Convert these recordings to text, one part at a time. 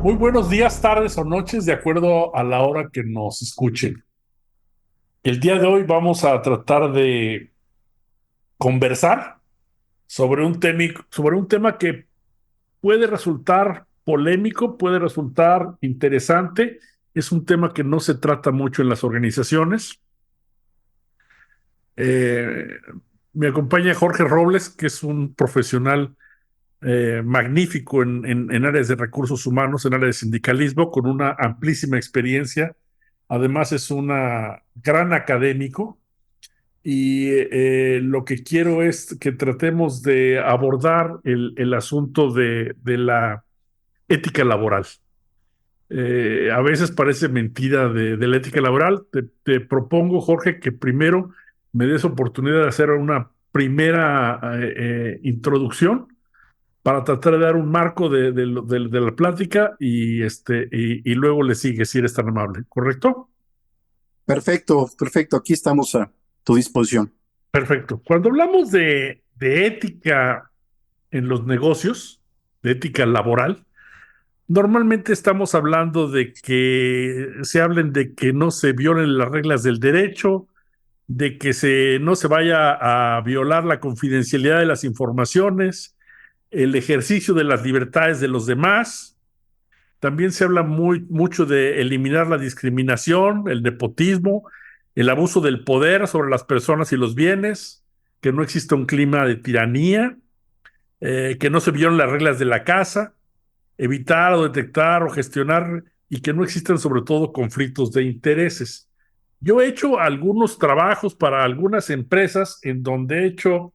Muy buenos días, tardes o noches, de acuerdo a la hora que nos escuchen. El día de hoy vamos a tratar de conversar sobre un tema que puede resultar polémico, puede resultar interesante. Es un tema que no se trata mucho en las organizaciones. Eh, Me acompaña Jorge Robles, que es un profesional magnífico en áreas de recursos humanos, en áreas de sindicalismo, con una amplísima experiencia. Además, es una gran académico y lo que quiero es que tratemos de abordar el asunto de la ética laboral. A veces parece mentira de la ética laboral. Te propongo, Jorge, que primero me des oportunidad de hacer una primera introducción para tratar de dar un marco de la plática y luego le sigue, si eres tan amable, ¿correcto? Perfecto, perfecto. Aquí estamos a tu disposición. Perfecto. Cuando hablamos de ética en los negocios, de ética laboral, normalmente estamos hablando de que se hablen de que no se violen las reglas del derecho, de que no se vaya a violar la confidencialidad de las informaciones, el ejercicio de las libertades de los demás. También se habla mucho de eliminar la discriminación, el nepotismo, el abuso del poder sobre las personas y los bienes, que no exista un clima de tiranía, que no se violen las reglas de la casa, evitar o detectar o gestionar y que no existan sobre todo conflictos de intereses. Yo he hecho algunos trabajos para algunas empresas en donde he hecho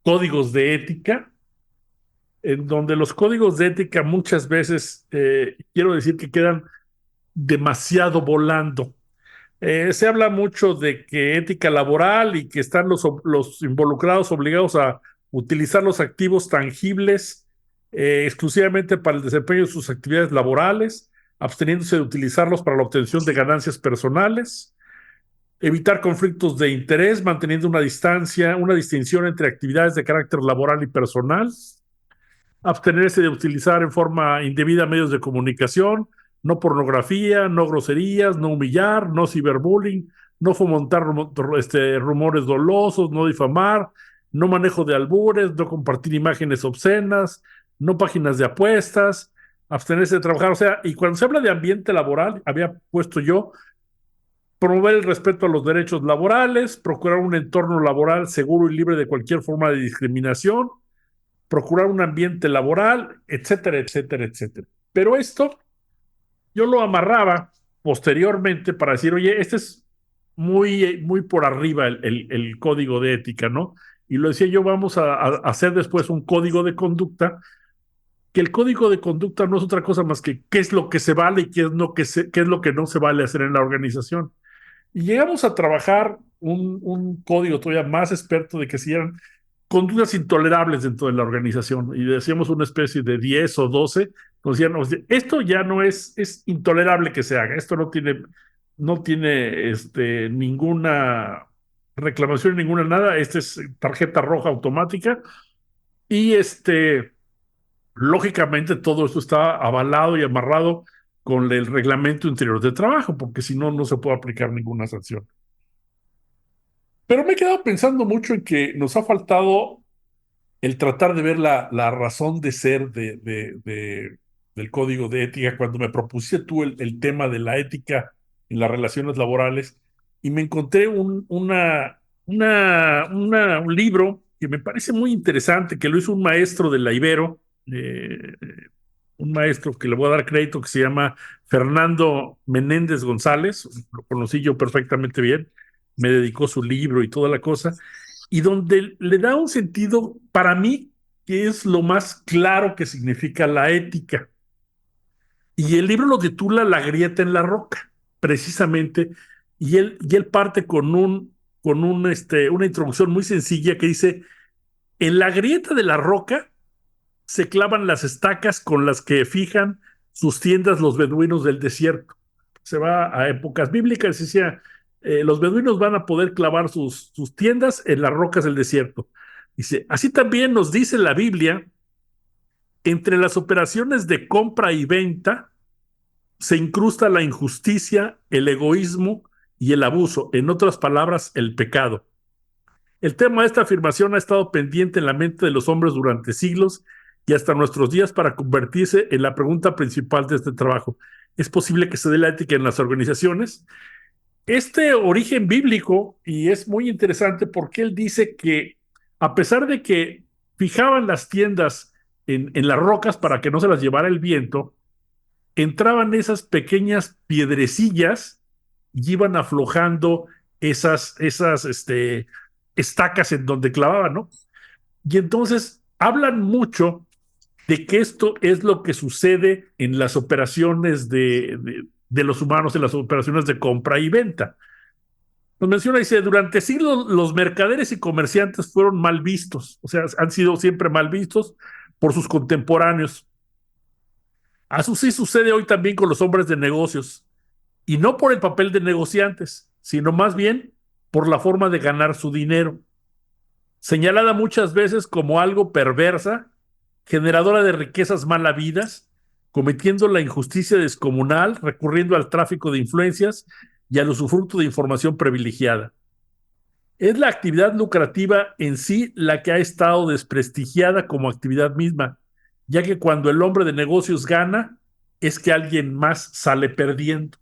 códigos de ética, en donde los códigos de ética muchas veces, quiero decir que quedan demasiado volando. Se habla mucho de que ética laboral y que están los involucrados obligados a utilizar los activos tangibles exclusivamente para el desempeño de sus actividades laborales, absteniéndose de utilizarlos para la obtención de ganancias personales, evitar conflictos de interés, manteniendo una distancia, una distinción entre actividades de carácter laboral y personal, abstenerse de utilizar en forma indebida medios de comunicación, no pornografía, no groserías, no humillar, no ciberbullying, no fomentar rumores dolosos, no difamar, no manejo de albures, no compartir imágenes obscenas, no páginas de apuestas, abstenerse de trabajar. O sea, y cuando se habla de ambiente laboral, había puesto yo promover el respeto a los derechos laborales, procurar un entorno laboral seguro y libre de cualquier forma de discriminación, procurar un ambiente laboral, etcétera, etcétera, etcétera. Pero esto yo lo amarraba posteriormente para decir, oye, este es muy por arriba el código de ética, ¿no? Y lo decía yo, vamos a hacer después un código de conducta, que el código de conducta no es otra cosa más que qué es lo que se vale y qué es lo que no se vale hacer en la organización. Y llegamos a trabajar un código todavía más experto de que si eran conductas intolerables dentro de la organización y decíamos una especie de 10 o 12, nos decían, esto ya no es intolerable que se haga, esto no tiene ninguna reclamación, ninguna nada, esta es tarjeta roja automática y lógicamente todo esto está avalado y amarrado con el reglamento interior de trabajo, porque si no, no se puede aplicar ninguna sanción. Pero me he quedado pensando mucho en que nos ha faltado el tratar de ver la razón de ser del código de ética. Cuando me propusiste tú el tema de la ética en las relaciones laborales y me encontré un libro que me parece muy interesante, que lo hizo un maestro de la Ibero, un maestro que le voy a dar crédito, que se llama Fernando Menéndez González. Lo conocí yo perfectamente bien, me dedicó su libro y toda la cosa, y donde le da un sentido para mí que es lo más claro que significa la ética. Y el libro lo titula La grieta en la roca, precisamente, y él parte una introducción muy sencilla que dice, en la grieta de la roca se clavan las estacas con las que fijan sus tiendas los beduinos del desierto. Se va a épocas bíblicas y decía, los beduinos van a poder clavar sus tiendas en las rocas del desierto. Dice, así también nos dice la Biblia, entre las operaciones de compra y venta, se incrusta la injusticia, el egoísmo y el abuso, en otras palabras, el pecado. El tema de esta afirmación ha estado pendiente en la mente de los hombres durante siglos y hasta nuestros días para convertirse en la pregunta principal de este trabajo. ¿Es posible que se dé la ética en las organizaciones? Este origen bíblico, y es muy interesante porque él dice que a pesar de que fijaban las tiendas en las rocas para que no se las llevara el viento, entraban esas pequeñas piedrecillas y iban aflojando esas estacas en donde clavaban, ¿no? Y entonces hablan mucho de que esto es lo que sucede en las operaciones de los humanos, en las operaciones de compra y venta. Nos menciona, dice, durante siglos los mercaderes y comerciantes fueron mal vistos, o sea, han sido siempre mal vistos por sus contemporáneos. Así sucede hoy también con los hombres de negocios, y no por el papel de negociantes, sino más bien por la forma de ganar su dinero, señalada muchas veces como algo perversa, generadora de riquezas mal habidas, cometiendo la injusticia descomunal, recurriendo al tráfico de influencias y al usufructo de información privilegiada. Es la actividad lucrativa en sí la que ha estado desprestigiada como actividad misma, ya que cuando el hombre de negocios gana, es que alguien más sale perdiendo.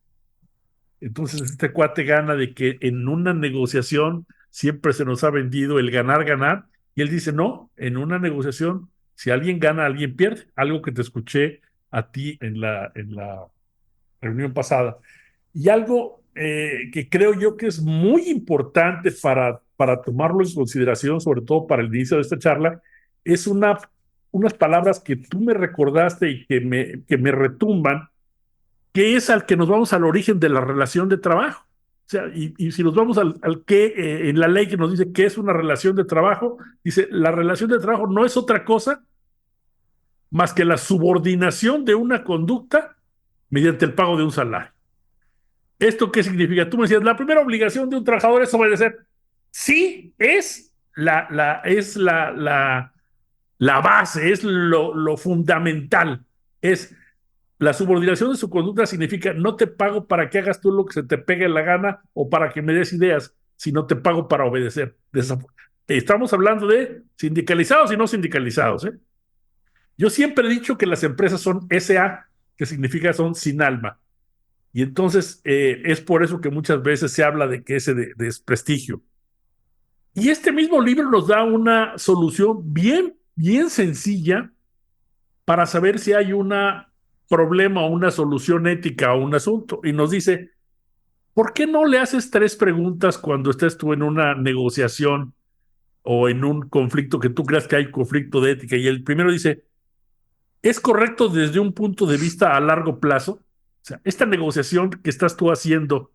Entonces este cuate gana de que en una negociación siempre se nos ha vendido el ganar, ganar, y él dice, no, en una negociación, si alguien gana, alguien pierde, algo que te escuché a ti en la reunión pasada. Y algo que creo yo que es muy importante para tomarlo en consideración, sobre todo para el inicio de esta charla, es unas palabras que tú me recordaste y que me retumban, que es al que nos vamos al origen de la relación de trabajo. O sea, y si nos vamos al que en la ley que nos dice que es una relación de trabajo, dice, la relación de trabajo no es otra cosa más que la subordinación de una conducta mediante el pago de un salario. ¿Esto qué significa? Tú me decías, la primera obligación de un trabajador es obedecer. Sí, es la base, es lo fundamental. Es la subordinación de su conducta significa no te pago para que hagas tú lo que se te pegue la gana o para que me des ideas, sino te pago para obedecer. Estamos hablando de sindicalizados y no sindicalizados, ¿eh? Yo siempre he dicho que las empresas son SA, que significa son sin alma. Y entonces es por eso que muchas veces se habla de que ese desprestigio. Y este mismo libro nos da una solución bien, bien sencilla para saber si hay un problema o una solución ética a un asunto. Y nos dice, ¿por qué no le haces 3 preguntas cuando estés tú en una negociación o en un conflicto que tú creas que hay conflicto de ética? Y el primero dice, ¿es correcto desde un punto de vista a largo plazo? O sea, esta negociación que estás tú haciendo,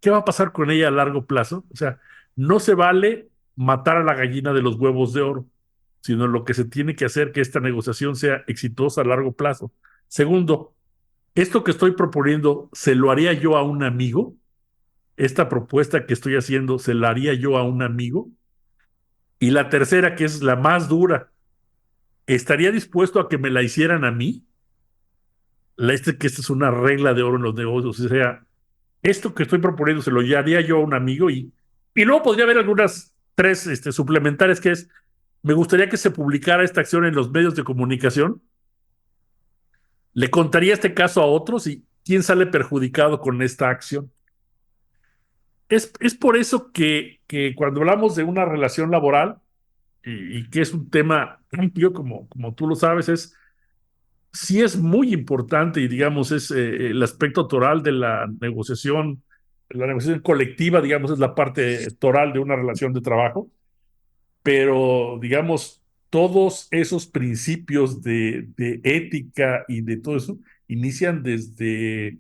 ¿qué va a pasar con ella a largo plazo? O sea, no se vale matar a la gallina de los huevos de oro, sino lo que se tiene que hacer que esta negociación sea exitosa a largo plazo. Segundo, esto que estoy proponiendo, ¿se lo haría yo a un amigo? Esta propuesta que estoy haciendo, ¿se la haría yo a un amigo? Y la tercera, que es la más dura, ¿estaría dispuesto a que me la hicieran a mí? Que esta es una regla de oro en los negocios. O sea, esto que estoy proponiendo se lo haría yo a un amigo y luego podría haber algunas 3 suplementarias que es, me gustaría que se publicara esta acción en los medios de comunicación, le contaría este caso a otros y quién sale perjudicado con esta acción. Es por eso que cuando hablamos de una relación laboral y que es un tema amplio, como tú lo sabes, sí es muy importante y digamos es el aspecto toral de la negociación colectiva, digamos, es la parte toral de una relación de trabajo, pero digamos, todos esos principios de ética y de todo eso inician desde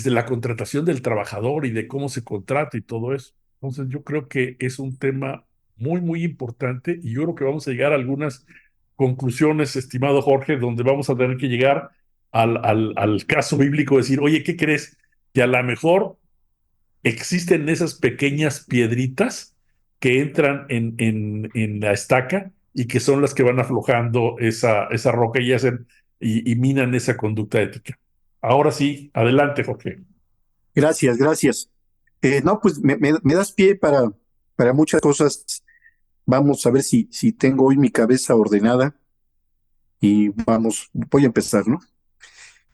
la contratación del trabajador y de cómo se contrata y todo eso. Entonces yo creo que es un tema muy, muy importante y yo creo que vamos a llegar a algunas conclusiones, estimado Jorge, donde vamos a tener que llegar al caso bíblico, decir, oye, ¿qué crees? Que a lo mejor existen esas pequeñas piedritas que entran en la estaca y que son las que van aflojando esa roca y minan esa conducta ética. Ahora sí, adelante, Jorge. Gracias, gracias. No, pues me das pie para muchas cosas. Vamos a ver si tengo hoy mi cabeza ordenada y voy a empezar, ¿no?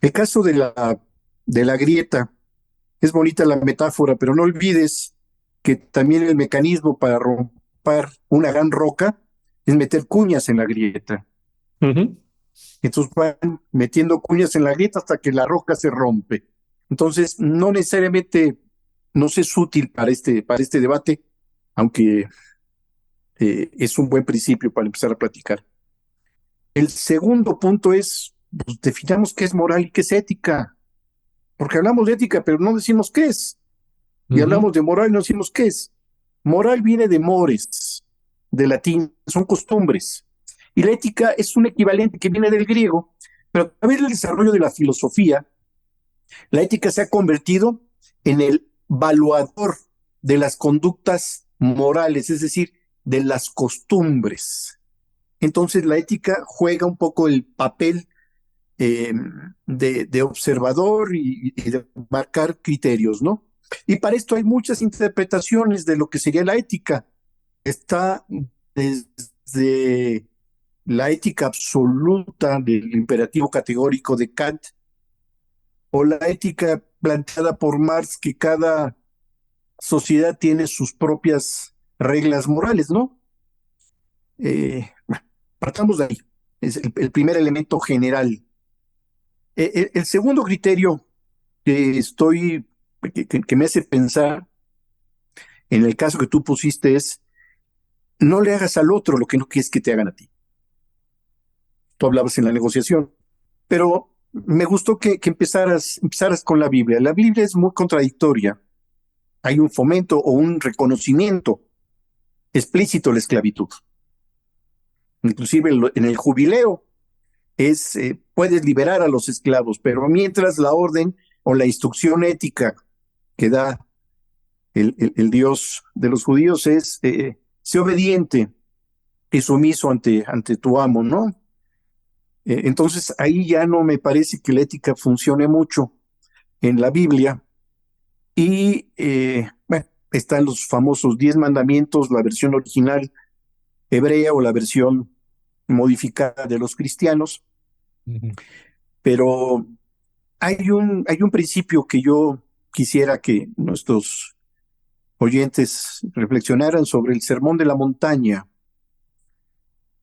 El caso de la grieta, es bonita la metáfora, pero no olvides que también el mecanismo para romper una gran roca es meter cuñas en la grieta. Ujú. Entonces van metiendo cuñas en la grieta hasta que la roca se rompe. Entonces, no necesariamente nos es útil para este debate, aunque es un buen principio para empezar a platicar. El segundo punto es, pues, definamos qué es moral y qué es ética, porque hablamos de ética, pero no decimos qué es, y Ujú. hablamos de moral y no decimos qué es. Moral viene de mores, de latín, son costumbres, y la ética es un equivalente que viene del griego, pero a través del desarrollo de la filosofía, la ética se ha convertido en el valuador de las conductas morales, es decir, de las costumbres. Entonces la ética juega un poco el papel eh, de observador y de marcar criterios, ¿no? Y para esto hay muchas interpretaciones de lo que sería la ética. Está desde la ética absoluta del imperativo categórico de Kant, o la ética planteada por Marx, que cada sociedad tiene sus propias reglas morales, ¿no? Bueno, partamos de ahí. Es el primer elemento general. El segundo criterio que me hace pensar en el caso que tú pusiste es: no le hagas al otro lo que no quieres que te hagan a ti. Tú hablabas en la negociación, pero me gustó que empezaras con la Biblia. La Biblia es muy contradictoria. Hay un fomento o un reconocimiento explícito de la esclavitud. Inclusive en el jubileo puedes liberar a los esclavos, pero mientras la orden o la instrucción ética que da el Dios de los judíos es: sé obediente y sumiso ante tu amo, ¿no? Entonces ahí ya no me parece que la ética funcione mucho en la Biblia. Y bueno, están los famosos 10 mandamientos, la versión original hebrea o la versión modificada de los cristianos, Ujú. pero hay un principio que yo quisiera que nuestros oyentes reflexionaran sobre el Sermón de la Montaña,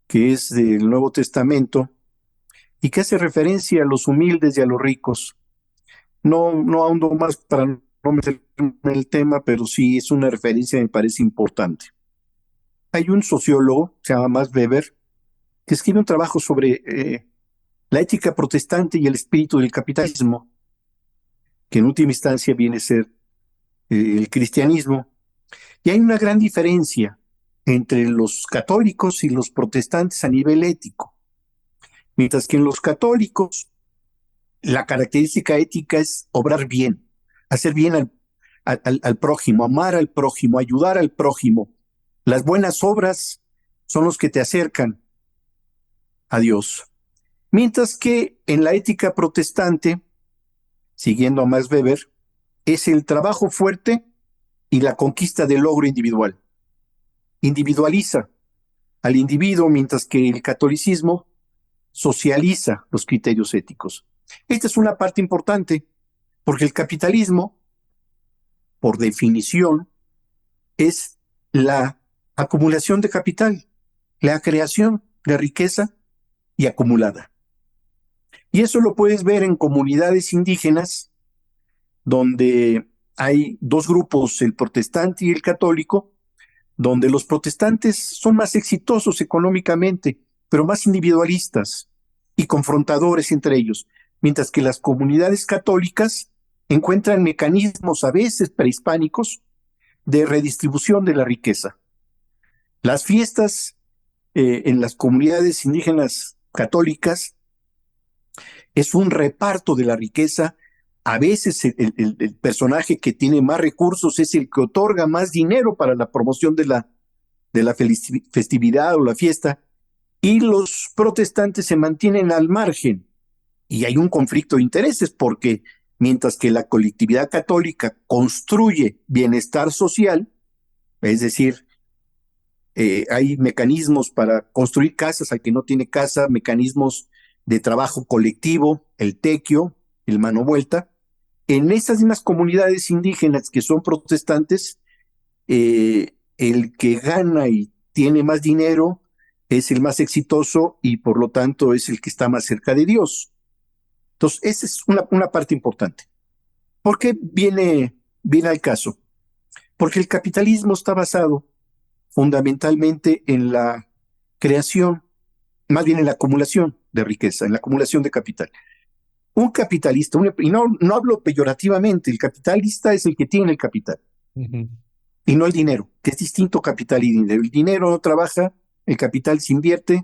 que es del Nuevo Testamento y que hace referencia a los humildes y a los ricos. No ahondo más para no meterme en el tema, pero sí es una referencia que me parece importante. Hay un sociólogo, se llama Max Weber, que escribe un trabajo sobre la ética protestante y el espíritu del capitalismo, que en última instancia viene a ser el cristianismo. Y hay una gran diferencia entre los católicos y los protestantes a nivel ético. Mientras que en los católicos la característica ética es obrar bien, hacer bien al prójimo, amar al prójimo, ayudar al prójimo. Las buenas obras son los que te acercan a Dios. Mientras que en la ética protestante, siguiendo a Max Weber, es el trabajo fuerte y la conquista del logro individual. Individualiza al individuo, mientras que el catolicismo socializa los criterios éticos. Esta es una parte importante, porque el capitalismo, por definición, es la acumulación de capital, la creación de riqueza y acumulada. Y eso lo puedes ver en comunidades indígenas donde hay dos grupos, el protestante y el católico, donde los protestantes son más exitosos económicamente, pero más individualistas y confrontadores entre ellos, mientras que las comunidades católicas encuentran mecanismos a veces prehispánicos de redistribución de la riqueza. Las fiestas en las comunidades indígenas católicas es un reparto de la riqueza. A veces el personaje que tiene más recursos es el que otorga más dinero para la promoción de la festividad o la fiesta, y los protestantes se mantienen al margen y hay un conflicto de intereses porque mientras que la colectividad católica construye bienestar social, es decir, hay mecanismos para construir casas al que no tiene casa, mecanismos de trabajo colectivo, el tequio, el mano vuelta. En esas mismas comunidades indígenas que son protestantes, el que gana y tiene más dinero es el más exitoso y por lo tanto es el que está más cerca de Dios. Entonces, esa es una parte importante. ¿Por qué viene al caso? Porque el capitalismo está basado fundamentalmente en la creación, más bien en la acumulación de riqueza, en la acumulación de capital. Un capitalista, y no hablo peyorativamente, el capitalista es el que tiene el capital Ujú. y no el dinero, que es distinto capital y dinero. El dinero no trabaja, el capital se invierte,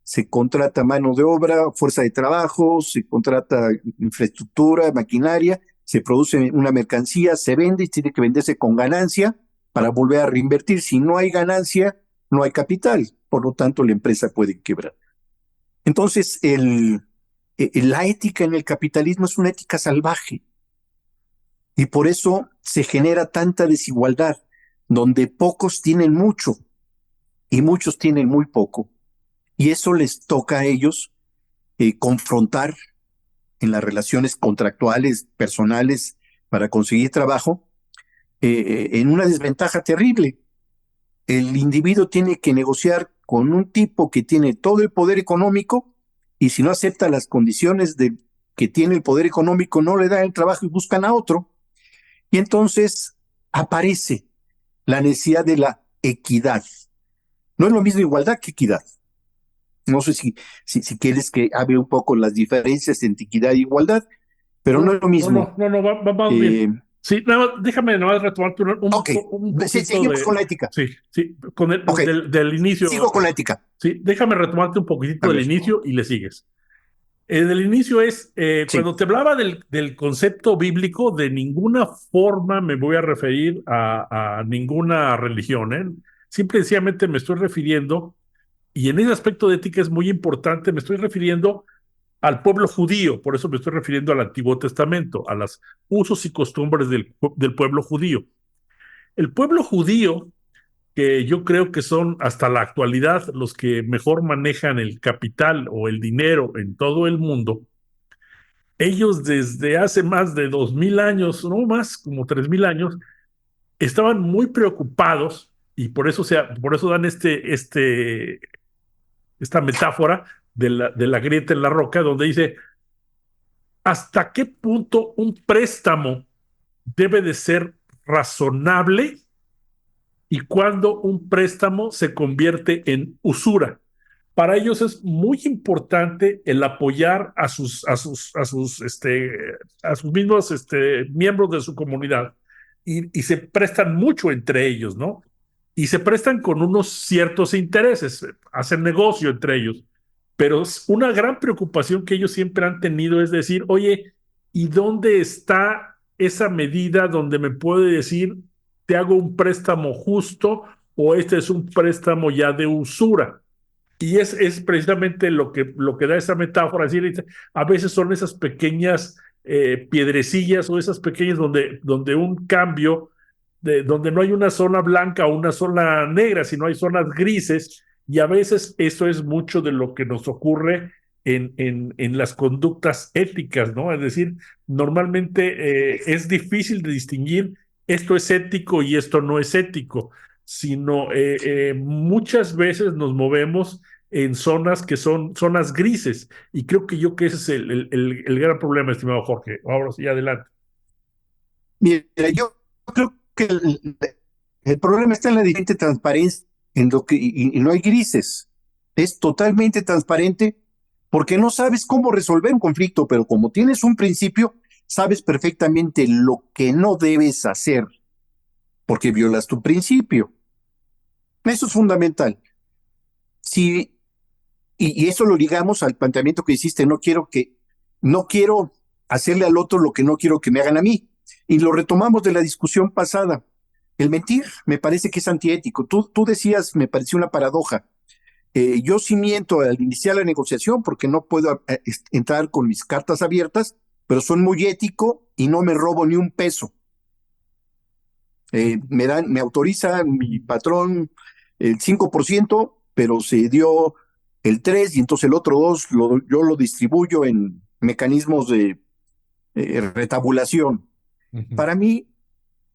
se contrata mano de obra, fuerza de trabajo, se contrata infraestructura, maquinaria, se produce una mercancía, se vende y tiene que venderse con ganancia para volver a reinvertir. Si no hay ganancia, no hay capital, por lo tanto la empresa puede quebrar. Entonces, la ética en el capitalismo es una ética salvaje y por eso se genera tanta desigualdad, donde pocos tienen mucho y muchos tienen muy poco. Y eso les toca a ellos confrontar en las relaciones contractuales, personales, para conseguir trabajo, en una desventaja terrible. El individuo tiene que negociar con un tipo que tiene todo el poder económico y si no acepta las condiciones de que tiene el poder económico, no le dan el trabajo y buscan a otro. Y entonces aparece la necesidad de la equidad. No es lo mismo igualdad que equidad. No sé si quieres que hable un poco las diferencias entre equidad e igualdad, pero no No, es lo no, no, mismo. no, no, va más bien. Eh, Sí, déjame nada más retomarte ok, un sí, poquito seguimos con de, la ética. sí, sí, Ok, del inicio. sigo con la ética. Sí, déjame retomarte un poquitito A del ver, inicio y le sigues. El inicio es, sí. cuando te hablaba del concepto bíblico, de ninguna forma me voy a referir a ninguna religión, ¿eh? Simple y sencillamente me estoy refiriendo, y en ese aspecto de ética es muy importante, me estoy refiriendo al pueblo judío, por eso me estoy refiriendo al Antiguo Testamento, a los usos y costumbres del pueblo judío. El pueblo judío, que yo creo que son hasta la actualidad los que mejor manejan el capital o el dinero en todo el mundo, ellos desde hace más de 2000 años, no más, como 3000 años, estaban muy preocupados y por eso dan esta metáfora de la grieta en la roca, donde dice, ¿hasta qué punto un préstamo debe de ser razonable y cuándo un préstamo se convierte en usura? Para ellos es muy importante el apoyar a sus mismos miembros de su comunidad y se prestan mucho entre ellos, ¿no? Y se prestan con unos ciertos intereses, hacen negocio entre ellos. Pero una gran preocupación que ellos siempre han tenido es decir, oye, ¿y dónde está esa medida donde me puede decir, te hago un préstamo justo o este es un préstamo ya de usura? Y es precisamente lo que da esa metáfora. Es decir, a veces son esas pequeñas piedrecillas o esas pequeñas donde un cambio, donde no hay una zona blanca o una zona negra, sino hay zonas grises. Y a veces eso es mucho de lo que nos ocurre en las conductas éticas, ¿no? Es decir, normalmente es difícil de distinguir esto es ético y esto no es ético, sino muchas veces nos movemos en zonas que son zonas grises. Y creo que que ese es el gran problema, estimado Jorge. Ahora sí, adelante. Mira, yo creo que el problema está en la diferente transparencia, en lo que, y no hay grises. Es totalmente transparente porque no sabes cómo resolver un conflicto, pero como tienes un principio, sabes perfectamente lo que no debes hacer porque violas tu principio. Eso es fundamental. Si, y eso lo ligamos al planteamiento que hiciste, no quiero hacerle al otro lo que no quiero que me hagan a mí. Y lo retomamos de la discusión pasada. El mentir me parece que es antiético. Tú decías, me pareció una paradoja. Yo sí miento al iniciar la negociación porque no puedo entrar con mis cartas abiertas, pero soy muy ético y no me robo ni un peso. Me autoriza mi patrón el 5%, pero se dio el 3% y entonces el otro 2% yo lo distribuyo en mecanismos de retabulación. Ujú. Para mí,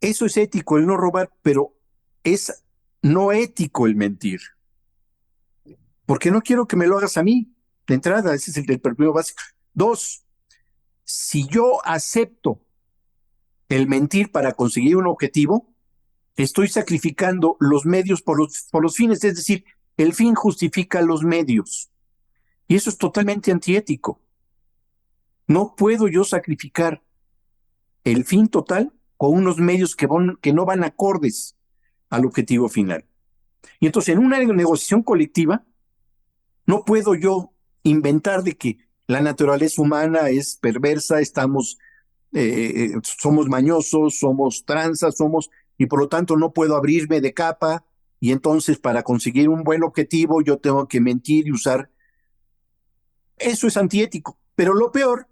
eso es ético, el no robar, pero es no ético el mentir, porque no quiero que me lo hagas a mí. De entrada, ese es el primero básico. Dos, si yo acepto el mentir para conseguir un objetivo, estoy sacrificando los medios por los fines, es decir, el fin justifica los medios. Y eso es totalmente antiético. No puedo yo sacrificar el fin total con unos medios que no van acordes al objetivo final. Y entonces, en una negociación colectiva, no puedo yo inventar de que la naturaleza humana es perversa, somos mañosos, somos tranzas, y por lo tanto no puedo abrirme de capa, y entonces para conseguir un buen objetivo yo tengo que mentir y usar. Eso es antiético. Pero lo peor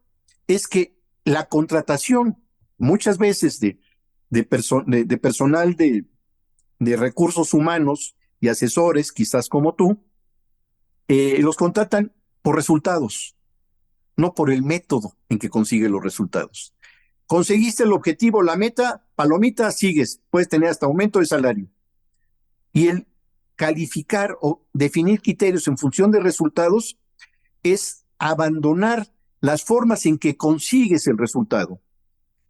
es que la contratación muchas veces de personal de recursos humanos y asesores, quizás como tú, los contratan por resultados, no por el método en que consigue los resultados. Conseguiste el objetivo, la meta, palomita, sigues, puedes tener hasta aumento de salario. Y el calificar o definir criterios en función de resultados es abandonar las formas en que consigues el resultado.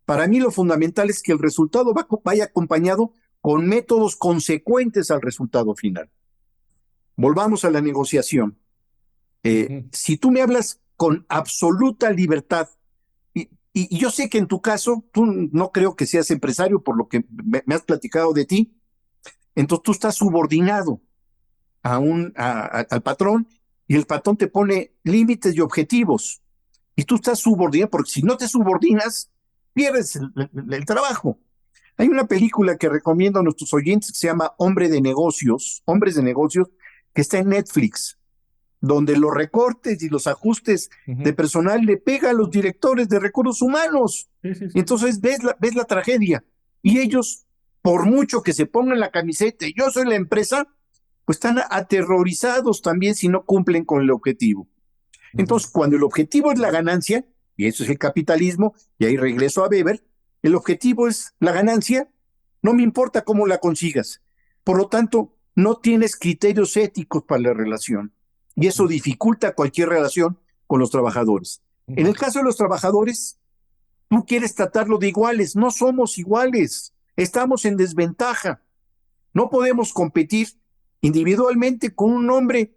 Para mí lo fundamental es que el resultado vaya acompañado con métodos consecuentes al resultado final. Volvamos a la negociación. Ujú. Si tú me hablas con absoluta libertad, y yo sé que en tu caso, tú no creo que seas empresario por lo que me has platicado de ti, entonces tú estás subordinado al patrón y el patrón te pone límites y objetivos. Y tú estás subordinado, porque si no te subordinas, pierdes el trabajo. Hay una película que recomiendo a nuestros oyentes que se llama Hombres de Negocios, que está en Netflix, donde los recortes y los ajustes de Ujú. personal le pega a los directores de recursos humanos. Sí, sí, Y sí. entonces ves la tragedia. Y ellos, por mucho que se pongan la camiseta, yo soy la empresa, pues están aterrorizados también si no cumplen con el objetivo. Ujú. Entonces, cuando el objetivo es la ganancia, y eso es el capitalismo, y ahí regreso a Weber, el objetivo es la ganancia, no me importa cómo la consigas. Por lo tanto, no tienes criterios éticos para la relación, y eso dificulta cualquier relación con los trabajadores. En Ujú. el caso de los trabajadores, tú quieres tratarlo de iguales, no somos iguales, estamos en desventaja. No podemos competir individualmente con un hombre,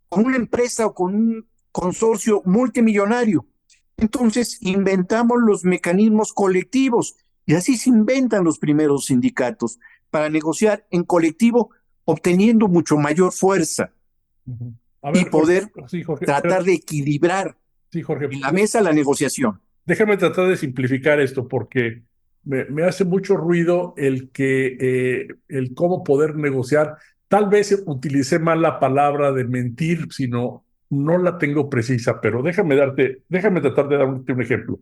con una empresa o con un consorcio multimillonario. Entonces inventamos los mecanismos colectivos y así se inventan los primeros sindicatos para negociar en colectivo, obteniendo mucho mayor fuerza Ujú. A y ver, Jorge, poder sí, Jorge, tratar de equilibrar sí, Jorge, en la mesa la negociación. déjame tratar de simplificar esto porque me hace mucho ruido el cómo poder negociar. Tal vez utilicé mal la palabra de mentir, sino no la tengo precisa, pero déjame tratar de darte un ejemplo.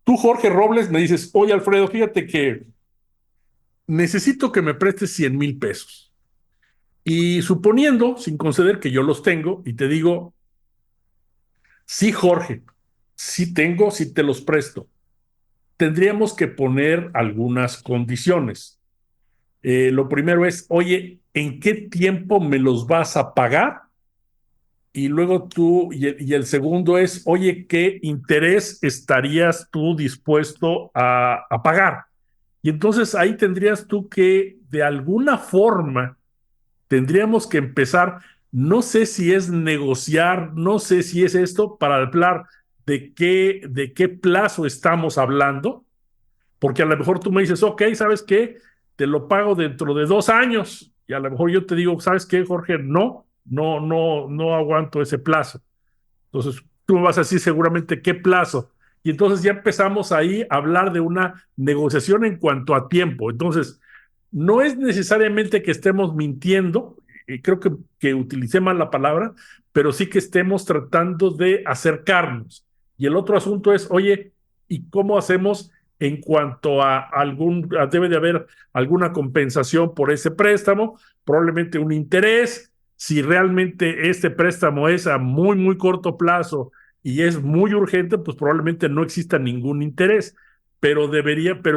Tú, Jorge Robles, me dices, oye, Alfredo, fíjate que necesito que me prestes 100,000 pesos. Y suponiendo, sin conceder que yo los tengo, y te digo, sí, Jorge, sí tengo, sí te los presto. Tendríamos que poner algunas condiciones. Lo primero es, oye, ¿en qué tiempo me los vas a pagar? Y luego y el segundo es, oye, ¿qué interés estarías tú dispuesto a pagar? Y entonces ahí tendrías tú que, de alguna forma, tendríamos que empezar, no sé si es negociar, no sé si es esto, para hablar de qué plazo estamos hablando, porque a lo mejor tú me dices, ok, ¿sabes qué? Te lo pago dentro de 2 años. Y a lo mejor yo te digo, ¿sabes qué, Jorge? No, no, no, no aguanto ese plazo. Entonces, tú me vas a decir seguramente qué plazo. Y entonces ya empezamos ahí a hablar de una negociación en cuanto a tiempo. Entonces, no es necesariamente que estemos mintiendo, creo que utilicé mal la palabra, pero sí que estemos tratando de acercarnos. Y el otro asunto es, oye, ¿y cómo hacemos en cuanto debe de haber alguna compensación por ese préstamo, probablemente un interés? Si realmente este préstamo es a muy, muy corto plazo y es muy urgente, pues probablemente no exista ningún interés, pero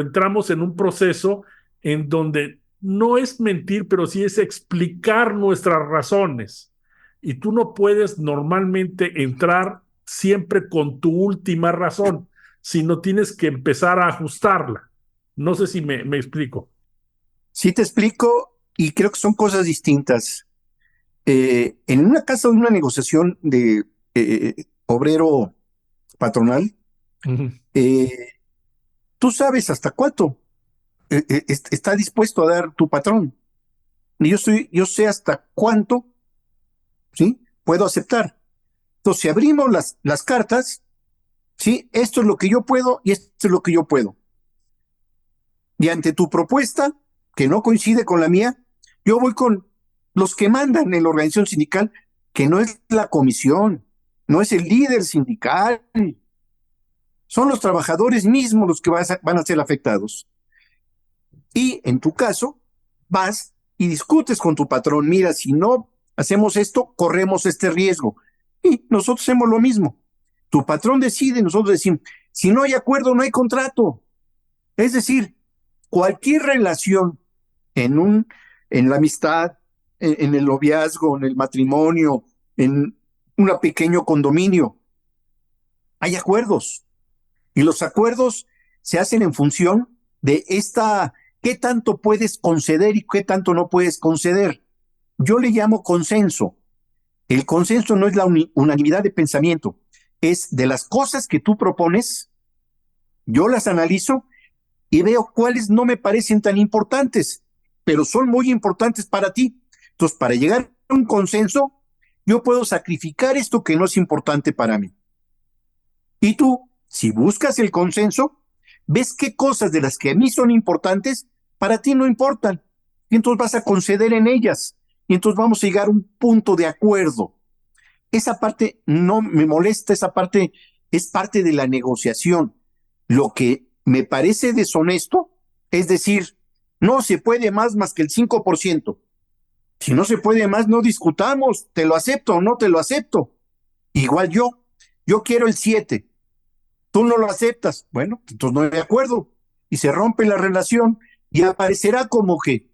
entramos en un proceso en donde no es mentir, pero sí es explicar nuestras razones. Y tú no puedes normalmente entrar siempre con tu última razón, sino tienes que empezar a ajustarla. No sé si me explico. Sí te explico y creo que son cosas distintas. En una casa de una negociación de obrero patronal, Ujú. eh, tú sabes hasta cuánto está dispuesto a dar tu patrón. Y yo sé hasta cuánto, ¿sí? Puedo aceptar. Entonces, si abrimos las cartas, ¿sí? Esto es lo que yo puedo y esto es lo que yo puedo. Y ante tu propuesta, que no coincide con la mía, yo voy con los que mandan en la organización sindical, que no es la comisión, no es el líder sindical, son los trabajadores mismos los que van a ser afectados. Y en tu caso, vas y discutes con tu patrón, mira, si no hacemos esto, corremos este riesgo. Y nosotros hacemos lo mismo. Tu patrón decide, nosotros decimos, si no hay acuerdo, no hay contrato. Es decir, cualquier relación en en la amistad, en el noviazgo, en el matrimonio, en un pequeño condominio, hay acuerdos. Y los acuerdos se hacen en función de qué tanto puedes conceder y qué tanto no puedes conceder. Yo le llamo consenso. El consenso no es la unanimidad de pensamiento, es de las cosas que tú propones, yo las analizo y veo cuáles no me parecen tan importantes, pero son muy importantes para ti. Entonces, para llegar a un consenso, yo puedo sacrificar esto que no es importante para mí. Y tú, si buscas el consenso, ves qué cosas de las que a mí son importantes, para ti no importan. Y entonces vas a conceder en ellas. Y entonces vamos a llegar a un punto de acuerdo. Esa parte no me molesta, esa parte es parte de la negociación. Lo que me parece deshonesto es decir, no se puede más que el 5%. Si no se puede más, no discutamos, te lo acepto o no te lo acepto. Igual yo quiero el 7%. Tú no lo aceptas. Bueno, entonces no hay de acuerdo. Y se rompe la relación y aparecerá como que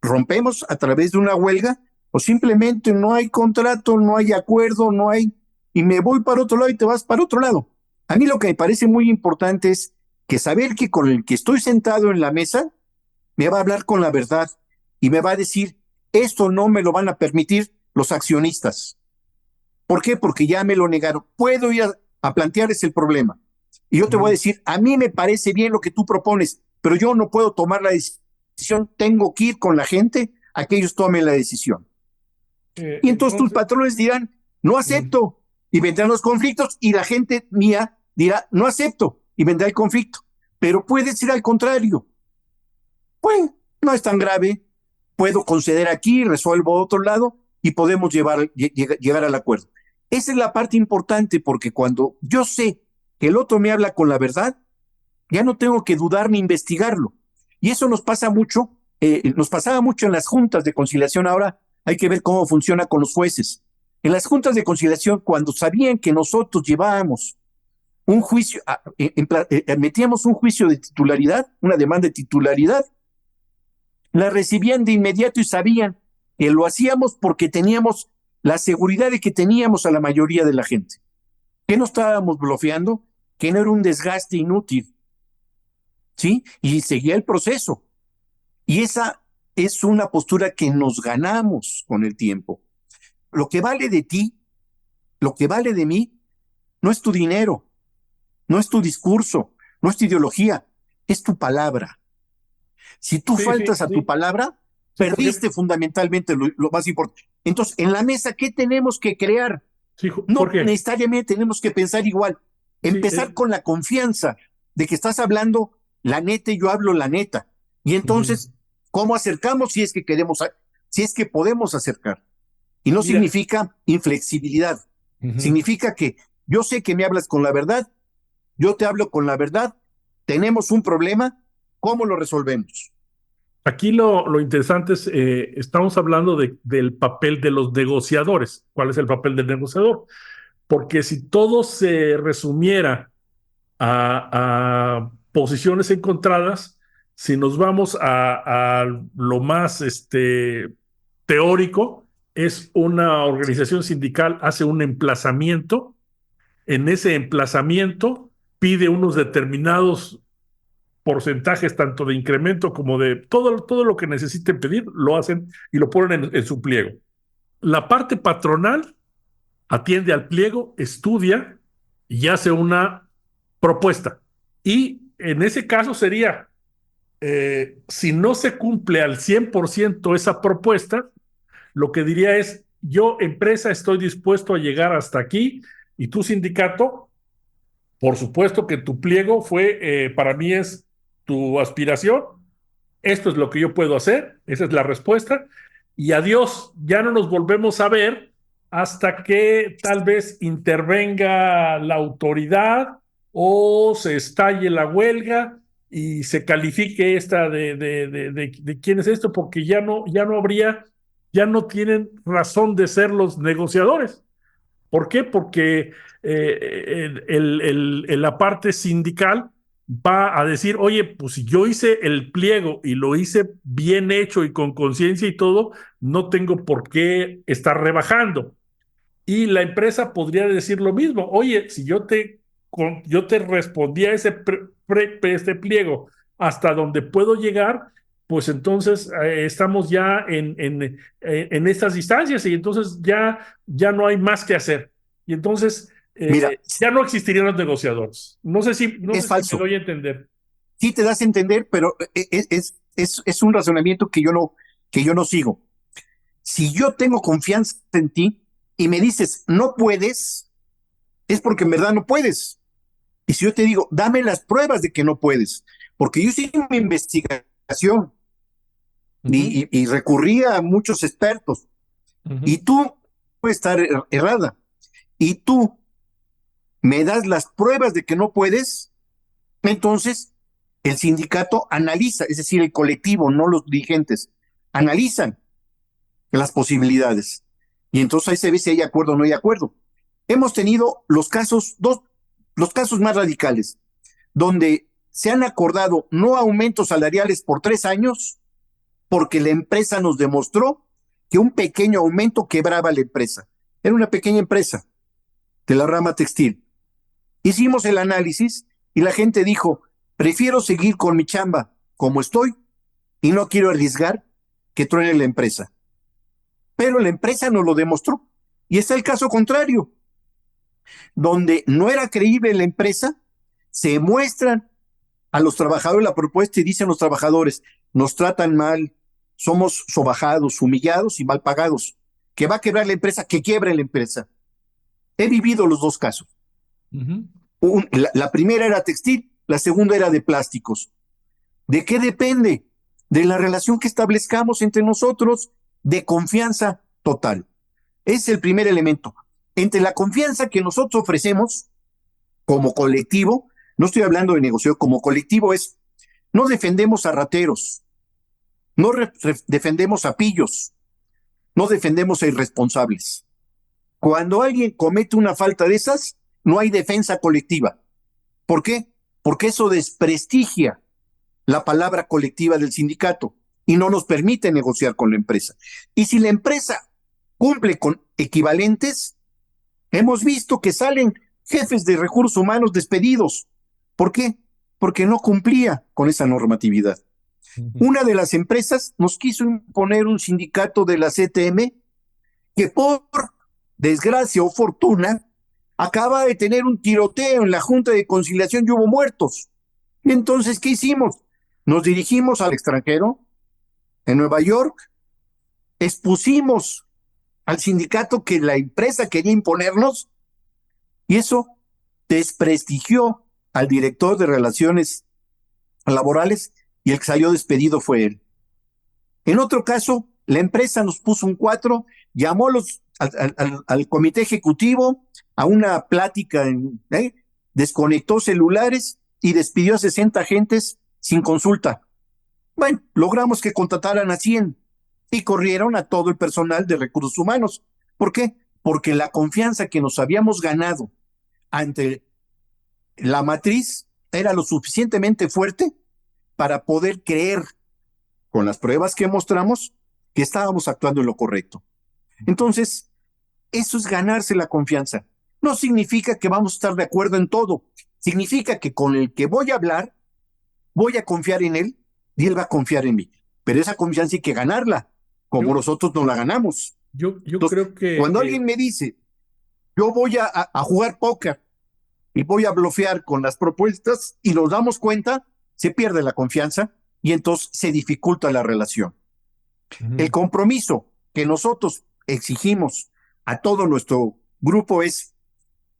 rompemos a través de una huelga o simplemente no hay contrato, no hay acuerdo, no hay... Y me voy para otro lado y te vas para otro lado. A mí lo que me parece muy importante es que saber que con el que estoy sentado en la mesa me va a hablar con la verdad y me va a decir, esto no me lo van a permitir los accionistas. ¿Por qué? Porque ya me lo negaron. Puedo ir a plantearles el problema. Y yo te voy a decir, a mí me parece bien lo que tú propones, pero yo no puedo tomar la decisión, tengo que ir con la gente a que ellos tomen la decisión. Y entonces tus Entonces, patrones dirán, no acepto, y vendrán los conflictos, y la gente mía dirá, no acepto, y vendrá el conflicto. Pero puede ser al contrario. Bueno, no es tan grave, puedo conceder aquí, resuelvo a otro lado, y podemos llegar al acuerdo. Esa es la parte importante, porque cuando yo sé que el otro me habla con la verdad, ya no tengo que dudar ni investigarlo. Y eso nos pasaba mucho en las juntas de conciliación. Ahora hay que ver cómo funciona con los jueces. En las juntas de conciliación, cuando sabían que nosotros llevábamos un juicio, metíamos un juicio de titularidad, una demanda de titularidad, la recibían de inmediato y sabían que lo hacíamos porque teníamos la seguridad de que teníamos a la mayoría de la gente. Que no estábamos bloqueando, que no era un desgaste inútil, ¿sí? Y seguía el proceso. Y esa es una postura que nos ganamos con el tiempo. Lo que vale de ti, lo que vale de mí, no es tu dinero, no es tu discurso, no es tu ideología, es tu palabra. Si tú sí, sí, faltas a tu sí, palabra, sí, porque, perdiste fundamentalmente lo más importante. Entonces, en la mesa, ¿qué tenemos que crear? sí, No Jorge, necesariamente tenemos que pensar igual. sí, Empezar con la confianza de que estás hablando la neta y yo hablo la neta. Y entonces, ¿cómo acercamos si es que queremos si es que podemos acercar. Y no Mira, significa inflexibilidad. ujú. Significa que yo sé que me hablas con la verdad, yo te hablo con la verdad, tenemos un problema, ¿cómo lo resolvemos? Aquí lo interesante es, estamos hablando del papel de los negociadores. ¿Cuál es el papel del negociador? Porque si todo se resumiera a posiciones encontradas, si nos vamos a lo más teórico, es una organización sindical hace un emplazamiento, en ese emplazamiento pide unos determinados porcentajes tanto de incremento como de todo lo que necesiten pedir, lo hacen y lo ponen en su pliego. La parte patronal atiende al pliego, estudia y hace una propuesta. Y en ese caso sería, si no se cumple al 100% esa propuesta, lo que diría es, yo empresa estoy dispuesto a llegar hasta aquí y tu sindicato, por supuesto que tu pliego fue, para mí es tu aspiración, esto es lo que yo puedo hacer, esa es la respuesta, y adiós, ya no nos volvemos a ver hasta que tal vez intervenga la autoridad o se estalle la huelga y se califique esta de quién es esto, porque ya no habría, ya no tienen razón de ser los negociadores. ¿Por qué? Porque la parte sindical va a decir, oye, pues si yo hice el pliego y lo hice bien hecho y con conciencia y todo, no tengo por qué estar rebajando. Y la empresa podría decir lo mismo, oye, si yo te respondí a ese este pliego hasta donde puedo llegar, pues entonces estamos ya en estas instancias y entonces ya no hay más que hacer. Y entonces Mira, ya no existirían los negociadores. No es sé si me falso. doy a entender. Sí te das a entender, pero es un razonamiento que yo no sigo. Si yo tengo confianza en ti y me dices no puedes, es porque en verdad no puedes. Y si yo te digo, dame las pruebas de que no puedes, porque yo hice mi investigación Ujú, y recurrí a muchos expertos, y ujú, tú puedes estar errada, y tú me das las pruebas de que no puedes, entonces el sindicato analiza, es decir, el colectivo, no los dirigentes, analizan las posibilidades. Y entonces ahí se ve si hay acuerdo o no hay acuerdo. Hemos tenido los casos más radicales, donde se han acordado no aumentos salariales por 3 años, porque la empresa nos demostró que un pequeño aumento quebraba la empresa. Era una pequeña empresa de la rama textil. Hicimos el análisis y la gente dijo, prefiero seguir con mi chamba como estoy y no quiero arriesgar que truene la empresa. Pero la empresa nos lo demostró. Y está el caso contrario, donde no era creíble la empresa, se muestran a los trabajadores la propuesta y dicen los trabajadores, nos tratan mal, somos sobajados, humillados y mal pagados, que va a quebrar la empresa, que quiebre la empresa. He vivido los dos casos. ujú. La primera era textil, la segunda era de plásticos. ¿De qué depende? De la relación que establezcamos entre nosotros de confianza total. Es el primer elemento. Entre la confianza que nosotros ofrecemos como colectivo, no estoy hablando de negocio, como colectivo es, no defendemos a rateros, no defendemos a pillos, no defendemos a irresponsables. Cuando alguien comete una falta de esas, no hay defensa colectiva. ¿Por qué? Porque eso desprestigia la palabra colectiva del sindicato y no nos permite negociar con la empresa. Y si la empresa cumple con equivalentes, hemos visto que salen jefes de recursos humanos despedidos. ¿Por qué? Porque no cumplía con esa normatividad. Ujú. Una de las empresas nos quiso imponer un sindicato de la CTM que por desgracia o fortuna acaba de tener un tiroteo en la Junta de Conciliación y hubo muertos. Y entonces, ¿qué hicimos? Nos dirigimos al extranjero, en Nueva York, expusimos al sindicato que la empresa quería imponernos y eso desprestigió al director de relaciones laborales y el que salió despedido fue él. En otro caso, La empresa nos puso un 4, llamó al comité ejecutivo a una plática, desconectó celulares y despidió a 60 agentes sin consulta. Bueno, logramos que contrataran a 100 y corrieron a todo el personal de recursos humanos. ¿Por qué? Porque la confianza que nos habíamos ganado ante la matriz era lo suficientemente fuerte para poder creer con las pruebas que mostramos que estábamos actuando en lo correcto. Entonces, eso es ganarse la confianza. No significa que vamos a estar de acuerdo en todo. Significa que con el que voy a hablar, voy a confiar en él y él va a confiar en mí. Pero esa confianza hay que ganarla, como Yo, nosotros no la ganamos. yo Entonces, creo cuando alguien me dice, yo voy a jugar póker y voy a blofear con las propuestas y nos damos cuenta, se pierde la confianza y entonces se dificulta la relación. El ujú, compromiso que nosotros exigimos a todo nuestro grupo es,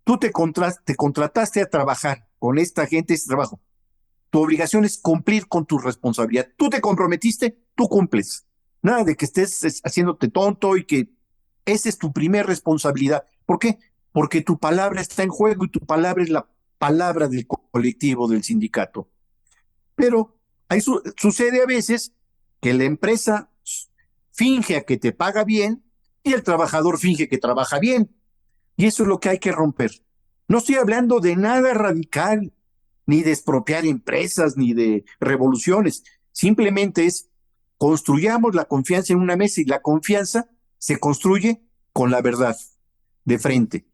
tú te contrataste a trabajar con esta gente, este trabajo. Tu obligación es cumplir con tu responsabilidad. Tú te comprometiste, tú cumples. Nada de que estés haciéndote tonto y que esa es tu primer responsabilidad. ¿Por qué? Porque tu palabra está en juego y tu palabra es la palabra del colectivo, del sindicato. Pero ahí sucede a veces que la empresa finge a que te paga bien y el trabajador finge que trabaja bien. Y eso es lo que hay que romper. No estoy hablando de nada radical, ni de expropiar empresas, ni de revoluciones. Simplemente es construyamos la confianza en una mesa y la confianza se construye con la verdad de frente.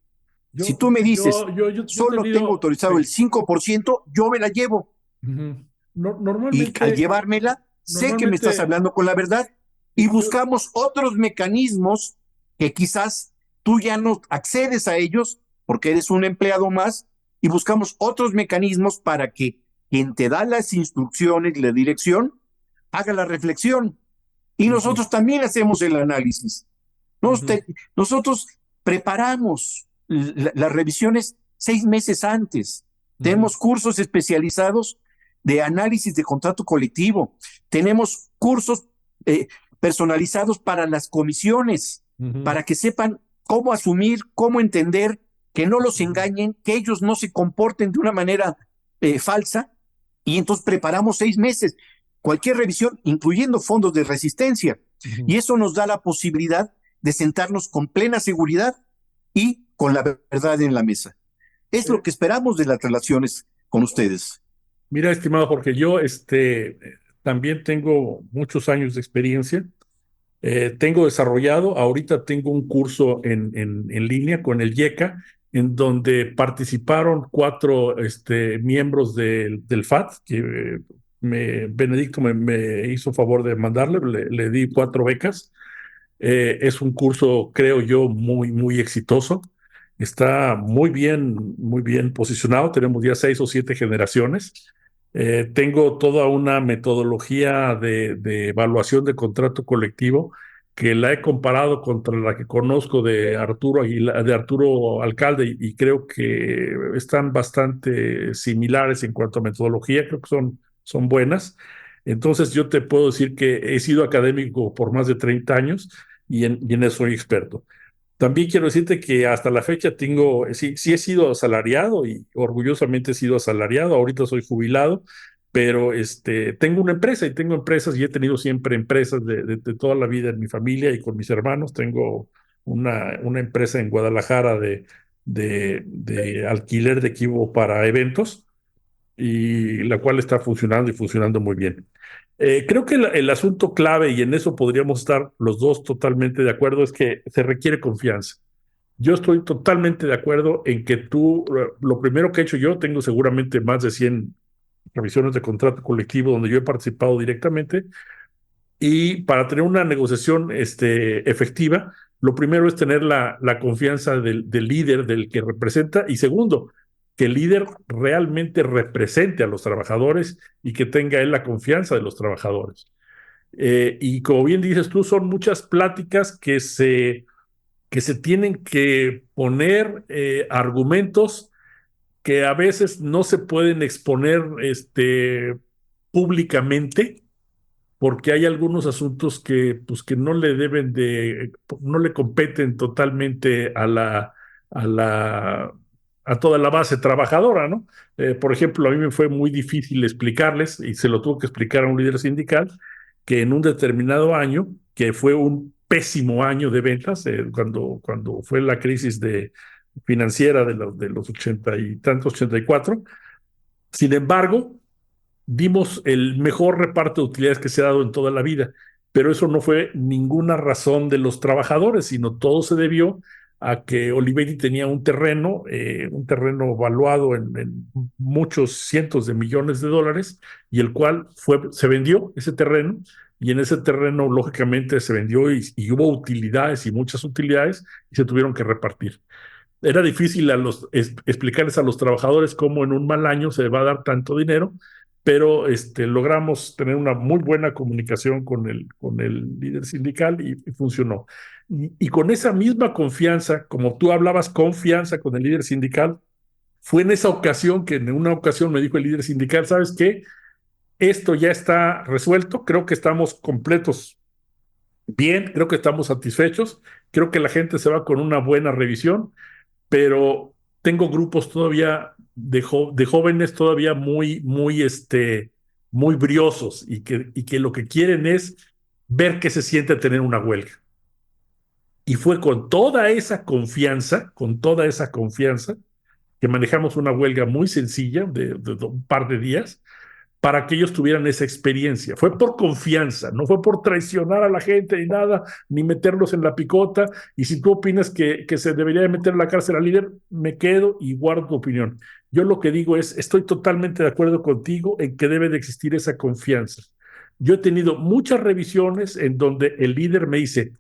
Si yo, tú me dices, yo he solo tengo tenido, autorizado el sí, 5%, yo me la llevo. ujú. Y al Normalmente, llevármela, sé que me estás normalmente, hablando con la verdad y yo, buscamos otros mecanismos que quizás tú ya no accedes a ellos porque eres un empleado más y buscamos otros mecanismos para que quien te da las instrucciones y la dirección haga la reflexión. Y ujú, nosotros también hacemos el análisis. Nos ujú, te- nosotros preparamos las revisiones 6 meses antes. ujú, Tenemos cursos especializados de análisis de contrato colectivo. Tenemos cursos eh, personalizados para las comisiones, ujú, para que sepan cómo asumir, cómo entender, que no los ujú, engañen, que ellos no se comporten de una manera falsa. Y entonces preparamos 6 meses, cualquier revisión, incluyendo fondos de resistencia. ujú. Y eso nos da la posibilidad de sentarnos con plena seguridad y con la verdad en la mesa. Es lo Eh, que esperamos de las relaciones con ustedes. Mira, estimado Jorge, yo también tengo muchos años de experiencia. Tengo desarrollado, ahorita tengo un curso en línea con el IECA, en donde participaron cuatro miembros del FAT, que Benedicto me hizo favor de mandarle, le di 4 becas. Es un curso, creo yo, muy exitoso. Está muy bien posicionado. Tenemos ya 6 o 7 generaciones. Tengo toda una metodología de evaluación de contrato colectivo que la he comparado contra la que conozco de de Arturo Alcalde y creo que están bastante similares en cuanto a metodología. Creo que son buenas. Entonces yo te puedo decir que he sido académico por más de 30 años y en eso soy experto. También quiero decirte que hasta la fecha sí he sido asalariado y orgullosamente he sido asalariado. Ahorita soy jubilado, pero tengo una empresa y tengo empresas y he tenido siempre empresas de toda la vida en mi familia y con mis hermanos. Tengo una empresa en Guadalajara de alquiler de equipo para eventos y la cual está funcionando y funcionando muy bien. Creo que el asunto clave, y en eso podríamos estar los dos totalmente de acuerdo, es que se requiere confianza. Yo estoy totalmente de acuerdo en que lo primero que he hecho yo, tengo seguramente más de 100 revisiones de contrato colectivo donde yo he participado directamente, y para tener una negociación efectiva, lo primero es tener la confianza del líder, del que representa, y segundo, que el líder realmente represente a los trabajadores y que tenga él la confianza de los trabajadores. Y como bien dices tú, son muchas pláticas que se tienen que poner argumentos que a veces no se pueden exponer públicamente, porque hay algunos asuntos que, pues, que no le deben no le competen totalmente a la, a toda la base trabajadora, ¿no? Por ejemplo, a mí me fue muy difícil explicarles, y se lo tuvo que explicar a un líder sindical, que en un determinado año, que fue un pésimo año de ventas, cuando fue la crisis financiera de los 80 y tantos, 84, sin embargo, dimos el mejor reparto de utilidades que se ha dado en toda la vida, pero eso no fue ninguna razón de los trabajadores, sino todo se debió a que Olivetti tenía un terreno valuado en muchos cientos de millones de dólares, y el cual se vendió ese terreno, y en ese terreno, lógicamente, se vendió y hubo utilidades y muchas utilidades, y se tuvieron que repartir. Era difícil explicarles a los trabajadores cómo en un mal año se va a dar tanto dinero, pero logramos tener una muy buena comunicación con el líder sindical, y funcionó. Y con esa misma confianza, como tú hablabas, confianza con el líder sindical, fue en esa ocasión que en una ocasión me dijo el líder sindical: ¿sabes qué? Esto ya está resuelto, creo que estamos completos bien, creo que estamos satisfechos, creo que la gente se va con una buena revisión, pero tengo grupos todavía de jóvenes todavía muy briosos, y que lo que quieren es ver qué se siente tener una huelga. Y fue con toda esa confianza, que manejamos una huelga muy sencilla de un par de días, para que ellos tuvieran esa experiencia. Fue por confianza, no fue por traicionar a la gente ni nada, ni meterlos en la picota. Y si tú opinas que se debería de meter en la cárcel al líder, me quedo y guardo tu opinión. Yo lo que digo es, estoy totalmente de acuerdo contigo en que debe de existir esa confianza. Yo he tenido muchas revisiones en donde el líder me dice: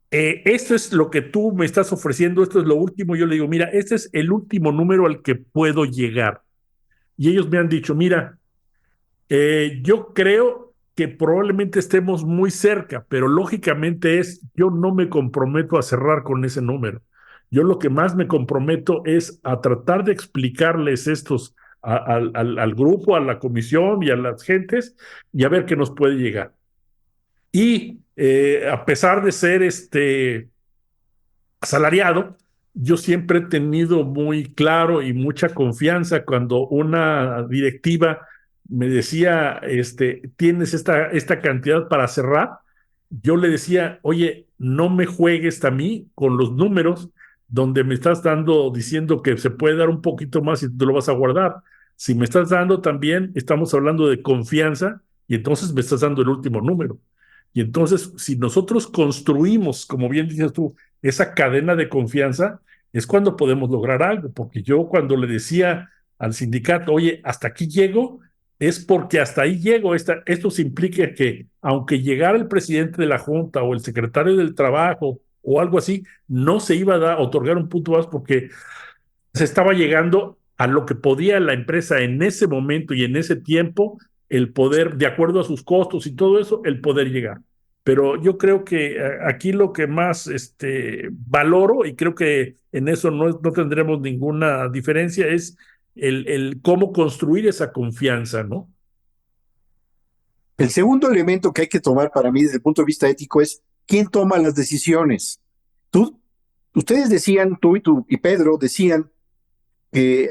esto es lo que tú me estás ofreciendo, esto es lo último. Yo le digo: mira, este es el último número al que puedo llegar. Y ellos me han dicho: mira, yo creo que probablemente estemos muy cerca, pero lógicamente yo no me comprometo a cerrar con ese número. Yo lo que más me comprometo es a tratar de explicarles al grupo, a la comisión y a las gentes, y a ver qué nos puede llegar. Y a pesar de ser asalariado, yo siempre he tenido muy claro y mucha confianza cuando una directiva me decía: tienes esta cantidad para cerrar. Yo le decía: oye, no me juegues a mí con los números, donde me estás diciendo que se puede dar un poquito más y tú lo vas a guardar. Si me estás dando también, estamos hablando de confianza, y entonces me estás dando el último número. Y entonces, si nosotros construimos, como bien dices tú, esa cadena de confianza, es cuando podemos lograr algo. Porque yo, cuando le decía al sindicato: oye, hasta aquí llego, es porque hasta ahí llego. Esto se implica que, aunque llegara el presidente de la Junta o el secretario del Trabajo o algo así, no se iba a otorgar un punto más, porque se estaba llegando a lo que podía la empresa en ese momento y en ese tiempo, el poder, de acuerdo a sus costos y todo eso, el poder llegar. Pero yo creo que aquí lo que más valoro, y creo que en eso no tendremos ninguna diferencia, es el cómo construir esa confianza, ¿no? El segundo elemento que hay que tomar para mí desde el punto de vista ético es quién toma las decisiones. Tú, ustedes decían, tú y Pedro decían que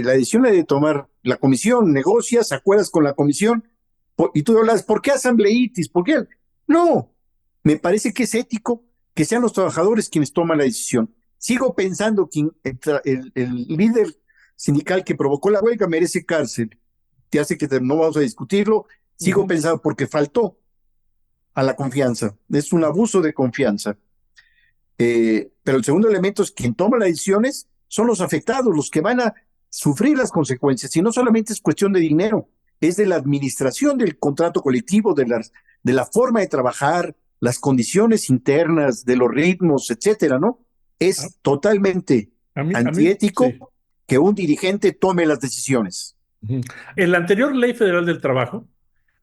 la decisión la de tomar la comisión, negocias, acuerdas con la comisión, y tú hablas: ¿por qué asambleitis? ¿Por qué? No, me parece que es ético que sean los trabajadores quienes toman la decisión. Sigo pensando que el líder sindical que provocó la huelga merece cárcel. Te hace que no vamos a discutirlo. Sigo pensando porque faltó a la confianza. Es un abuso de confianza. Pero el segundo elemento es quien toma las decisiones son los afectados, los que van a sufrir las consecuencias. Y no solamente es cuestión de dinero, es de la administración del contrato colectivo, de la forma de trabajar, las condiciones internas, de los ritmos, etcétera, ¿no? A, Es totalmente sí. antiético que un dirigente tome las decisiones. Ujú. En la anterior Ley Federal del Trabajo,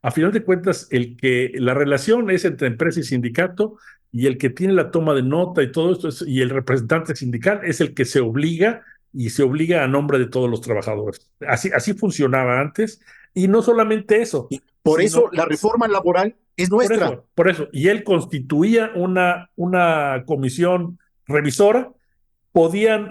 a final de cuentas, la relación es entre empresa y sindicato, y el que tiene la toma de nota y todo esto y el representante sindical es el que se obliga, y se obliga a nombre de todos los trabajadores. Así funcionaba antes. Y no solamente eso, Y por eso sino la reforma laboral es nuestra. por eso, y él constituía una comisión revisora, podían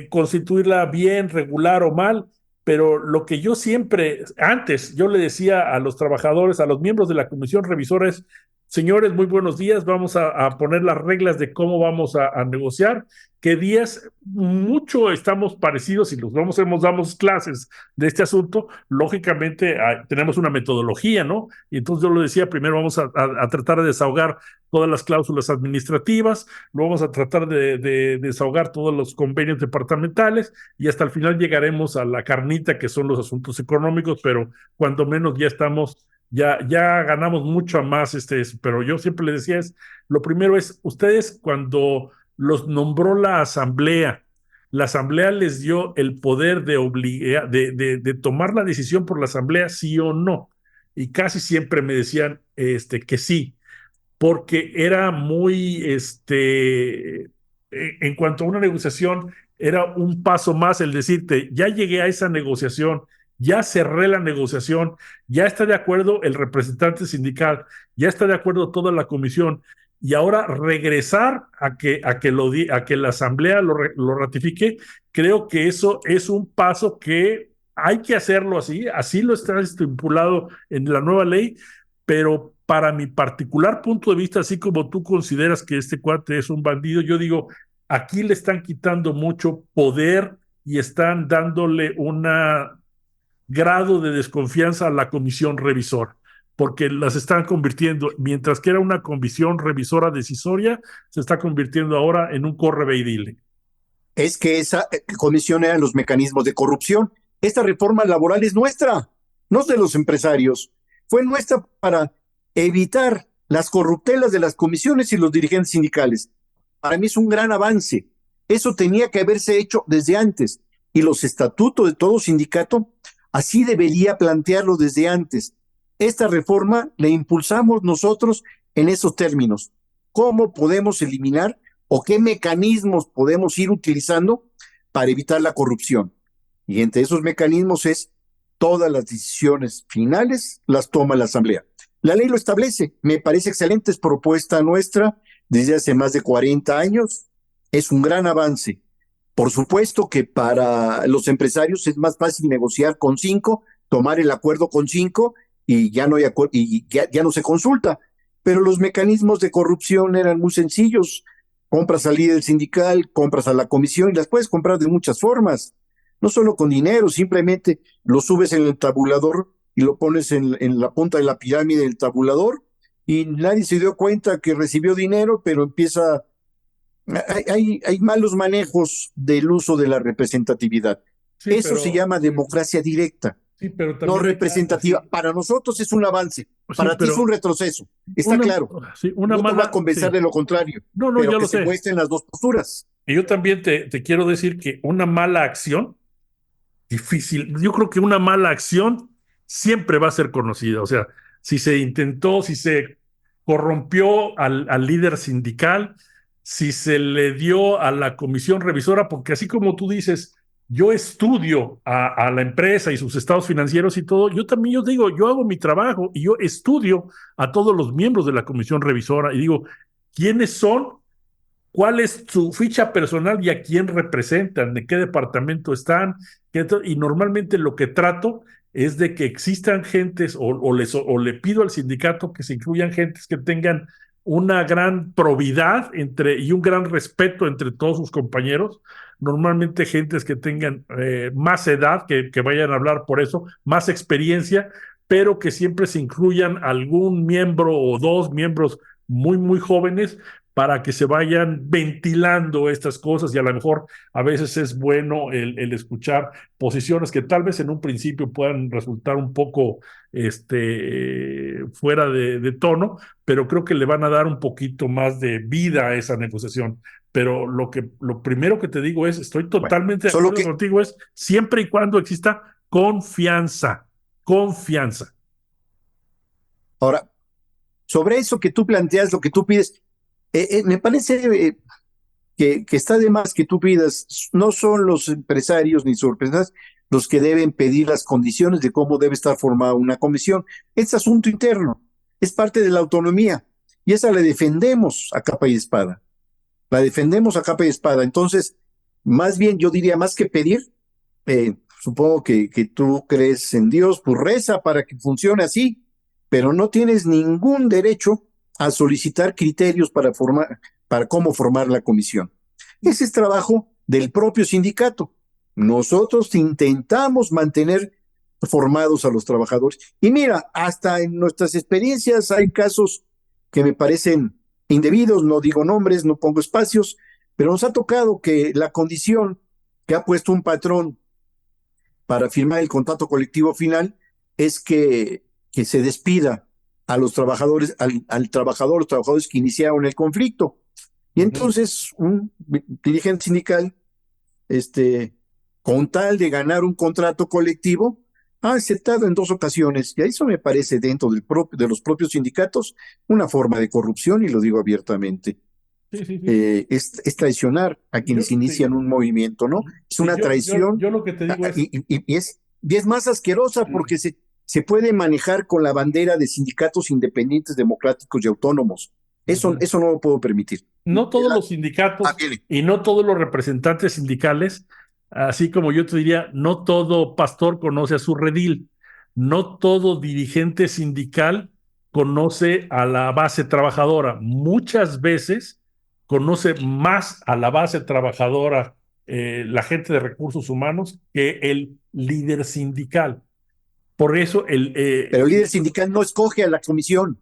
constituirla bien, regular o mal, pero lo que yo siempre, antes, yo le decía a los trabajadores, a los miembros de la comisión revisora es, señores, muy buenos días, vamos a poner las reglas de cómo vamos a negociar, qué días, mucho estamos parecidos y los damos clases de este asunto, lógicamente tenemos una metodología, ¿no? Y entonces yo lo decía, primero vamos a tratar de desahogar todas las cláusulas administrativas, luego vamos a tratar de desahogar todos los convenios departamentales y hasta el final llegaremos a la carnita que son los asuntos económicos, pero cuando menos ya estamos, ya ganamos mucho más, pero yo siempre les decía lo primero es, ustedes cuando los nombró la asamblea les dio el poder de tomar la decisión por la asamblea, sí o no, y casi siempre me decían que sí porque era muy, en cuanto a una negociación, era un paso más el decirte, ya llegué a esa negociación, ya cerré la negociación, ya está de acuerdo el representante sindical, ya está de acuerdo toda la comisión, y ahora regresar a que la asamblea lo ratifique, creo que eso es un paso que hay que hacerlo así, así lo está estipulado en la nueva ley, pero para mi particular punto de vista, así como tú consideras que este cuate es un bandido, yo digo, aquí le están quitando mucho poder y están dándole un grado de desconfianza a la comisión revisora, porque las están convirtiendo, mientras que era una comisión revisora decisoria, se está convirtiendo ahora en un corre ve y dile. Es que esa comisión eran los mecanismos de corrupción. Esta reforma laboral es nuestra, no es de los empresarios. Fue nuestra para evitar las corruptelas de las comisiones y los dirigentes sindicales. Para mí es un gran avance. Eso tenía que haberse hecho desde antes. Y los estatutos de todo sindicato así debería plantearlo desde antes. Esta reforma la impulsamos nosotros en esos términos. ¿Cómo podemos eliminar o qué mecanismos podemos ir utilizando para evitar la corrupción? Y entre esos mecanismos es todas las decisiones finales las toma la Asamblea. La ley lo establece, me parece excelente, es propuesta nuestra desde hace más de 40 años, es un gran avance. Por supuesto que para los empresarios es más fácil negociar con 5, tomar el acuerdo con 5 y ya no hay y ya no se consulta. Pero los mecanismos de corrupción eran muy sencillos. Compras al líder sindical, compras a la comisión y las puedes comprar de muchas formas. No solo con dinero, simplemente lo subes en el tabulador y lo pones en la punta de la pirámide del tabulador y nadie se dio cuenta que recibió dinero, pero empieza hay malos manejos del uso de la representatividad. Sí, Eso se llama democracia directa, sí, pero no también representativa. sí, Para nosotros es un avance, sí, para ti es un pero retroceso, está una, claro. sí, una No te voy a mala, convencer sí, de lo contrario, no, no, pero ya que lo se sé. muestren las dos posturas. Y yo también te quiero decir que una mala acción, difícil, yo creo que una mala acción siempre va a ser conocida. O sea, si se intentó, si se corrompió al líder sindical, si se le dio a la comisión revisora, porque así como tú dices, yo estudio a la empresa y sus estados financieros y todo, yo también, yo digo, yo hago mi trabajo y yo estudio a todos los miembros de la comisión revisora y digo, ¿quiénes son? ¿Cuál es su ficha personal y a quién representan? ¿De qué departamento están? Y normalmente lo que trato es de que existan gentes o le pido al sindicato que se incluyan gentes que tengan una gran probidad y un gran respeto entre todos sus compañeros. Normalmente gentes que tengan más edad, que vayan a hablar por eso, más experiencia, pero que siempre se incluyan algún miembro o dos miembros muy, muy jóvenes para que se vayan ventilando estas cosas y a lo mejor a veces es bueno el escuchar posiciones que tal vez en un principio puedan resultar un poco fuera de tono, pero creo que le van a dar un poquito más de vida a esa negociación. Pero lo primero que te digo es, estoy Bueno, totalmente de solo acuerdo que contigo, es siempre y cuando exista confianza, confianza. ahora, sobre eso que tú planteas, lo que tú pides, me parece que está de más que tú pidas, no son los empresarios ni sus representantes los que deben pedir las condiciones de cómo debe estar formada una comisión. Es asunto interno, es parte de la autonomía y esa la defendemos a capa y espada. La defendemos a capa y espada. Entonces, más bien yo diría, más que pedir, supongo que tú crees en Dios, pues reza para que funcione así, pero no tienes ningún derecho a solicitar criterios para cómo formar la comisión. Ese es trabajo del propio sindicato. Nosotros intentamos mantener formados a los trabajadores. Y mira, hasta en nuestras experiencias hay casos que me parecen indebidos, no digo nombres, no pongo espacios, pero nos ha tocado que la condición que ha puesto un patrón para firmar el contrato colectivo final es que se despida a los trabajadores, al trabajador, los trabajadores que iniciaron el conflicto. Y entonces un dirigente sindical, con tal de ganar un contrato colectivo, ha aceptado en 2 ocasiones, y eso me parece dentro de los propios sindicatos una forma de corrupción, y lo digo abiertamente. Sí, sí, sí. Es traicionar a Yo, quienes inician un movimiento, ¿no? Es sí, una traición yo lo que te digo es, y es más asquerosa porque se puede manejar con la bandera de sindicatos independientes, democráticos y autónomos. Eso no lo puedo permitir. no todos los sindicatos Viene. y no todos los representantes sindicales, así como yo te diría, no todo pastor conoce a su redil, no todo dirigente sindical conoce a la base trabajadora. Muchas veces conoce más a la base trabajadora, la gente de recursos humanos, que el líder sindical. Por eso Pero el líder sindical no escoge a la comisión.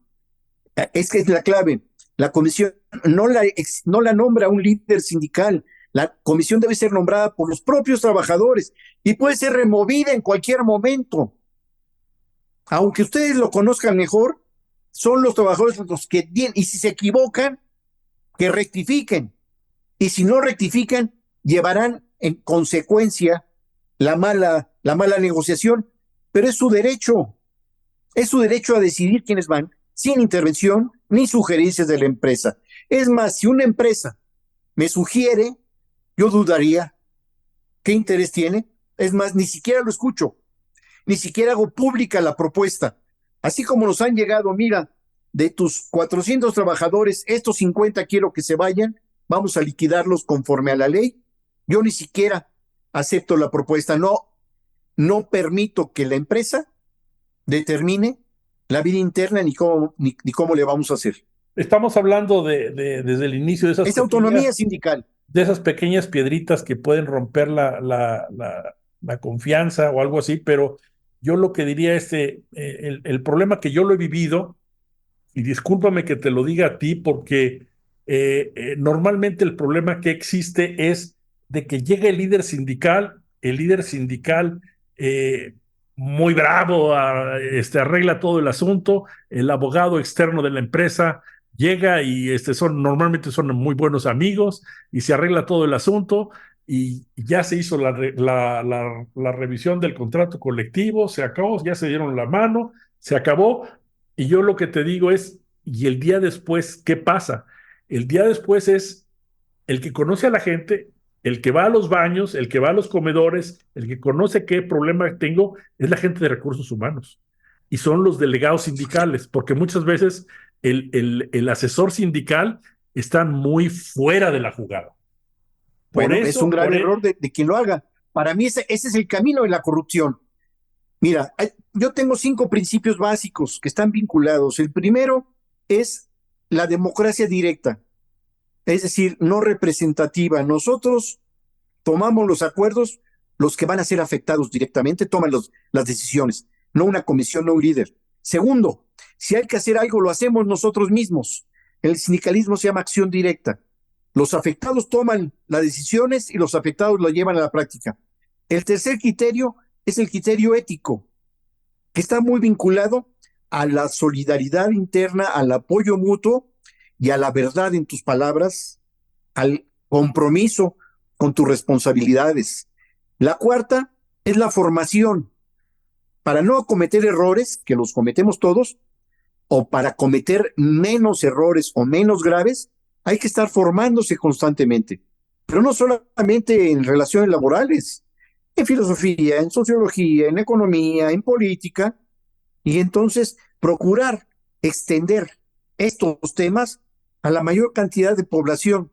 Es que es la clave. La comisión no la nombra un líder sindical. La comisión debe ser nombrada por los propios trabajadores y puede ser removida en cualquier momento. Aunque ustedes lo conozcan mejor, son los trabajadores los que tienen, y si se equivocan, que rectifiquen. Y si no rectifican, llevarán en consecuencia la mala negociación. Pero es su derecho a decidir quiénes van, sin intervención ni sugerencias de la empresa. Es más, si una empresa me sugiere, yo dudaría qué interés tiene. Es más, ni siquiera lo escucho, ni siquiera hago pública la propuesta. Así como nos han llegado, mira, de tus 400 trabajadores, estos 50 quiero que se vayan, vamos a liquidarlos conforme a la ley. Yo ni siquiera acepto la propuesta, no permito que la empresa determine la vida interna ni cómo le vamos a hacer. estamos hablando desde el inicio Es autonomía sindical. de esas pequeñas piedritas que pueden romper la confianza o algo así, pero yo lo que diría es el problema que yo lo he vivido, y discúlpame que te lo diga a ti, porque normalmente el problema que existe es de que llega el líder sindical muy bravo, arregla todo el asunto, el abogado externo de la empresa llega y normalmente son muy buenos amigos y se arregla todo el asunto y ya se hizo la revisión del contrato colectivo, se acabó, ya se dieron la mano, se acabó. Y yo lo que te digo es, ¿y el día después qué pasa? El día después es el que conoce a la gente, el que va a los baños, el que va a los comedores, el que conoce qué problema tengo, es la gente de recursos humanos. Y son los delegados sindicales, porque muchas veces el asesor sindical está muy fuera de la jugada. Por Bueno, es un eso, grave error de quien lo haga. Para mí ese es el camino de la corrupción. Mira, yo tengo 5 principios básicos que están vinculados. El primero es la democracia directa, es decir, no representativa. Nosotros tomamos los acuerdos, los que van a ser afectados directamente toman las decisiones, no una comisión, no un líder. Segundo, si hay que hacer algo, lo hacemos nosotros mismos. El sindicalismo se llama acción directa. Los afectados toman las decisiones y los afectados lo llevan a la práctica. El tercer criterio es el criterio ético, que está muy vinculado a la solidaridad interna, al apoyo mutuo y a la verdad en tus palabras, al compromiso con tus responsabilidades. La cuarta es la formación, para no cometer errores, que los cometemos todos, o para cometer menos errores o menos graves, hay que estar formándose constantemente. Pero no solamente en relaciones laborales, en filosofía, en sociología, en economía, en política, y entonces procurar extender estos temas a la mayor cantidad de población.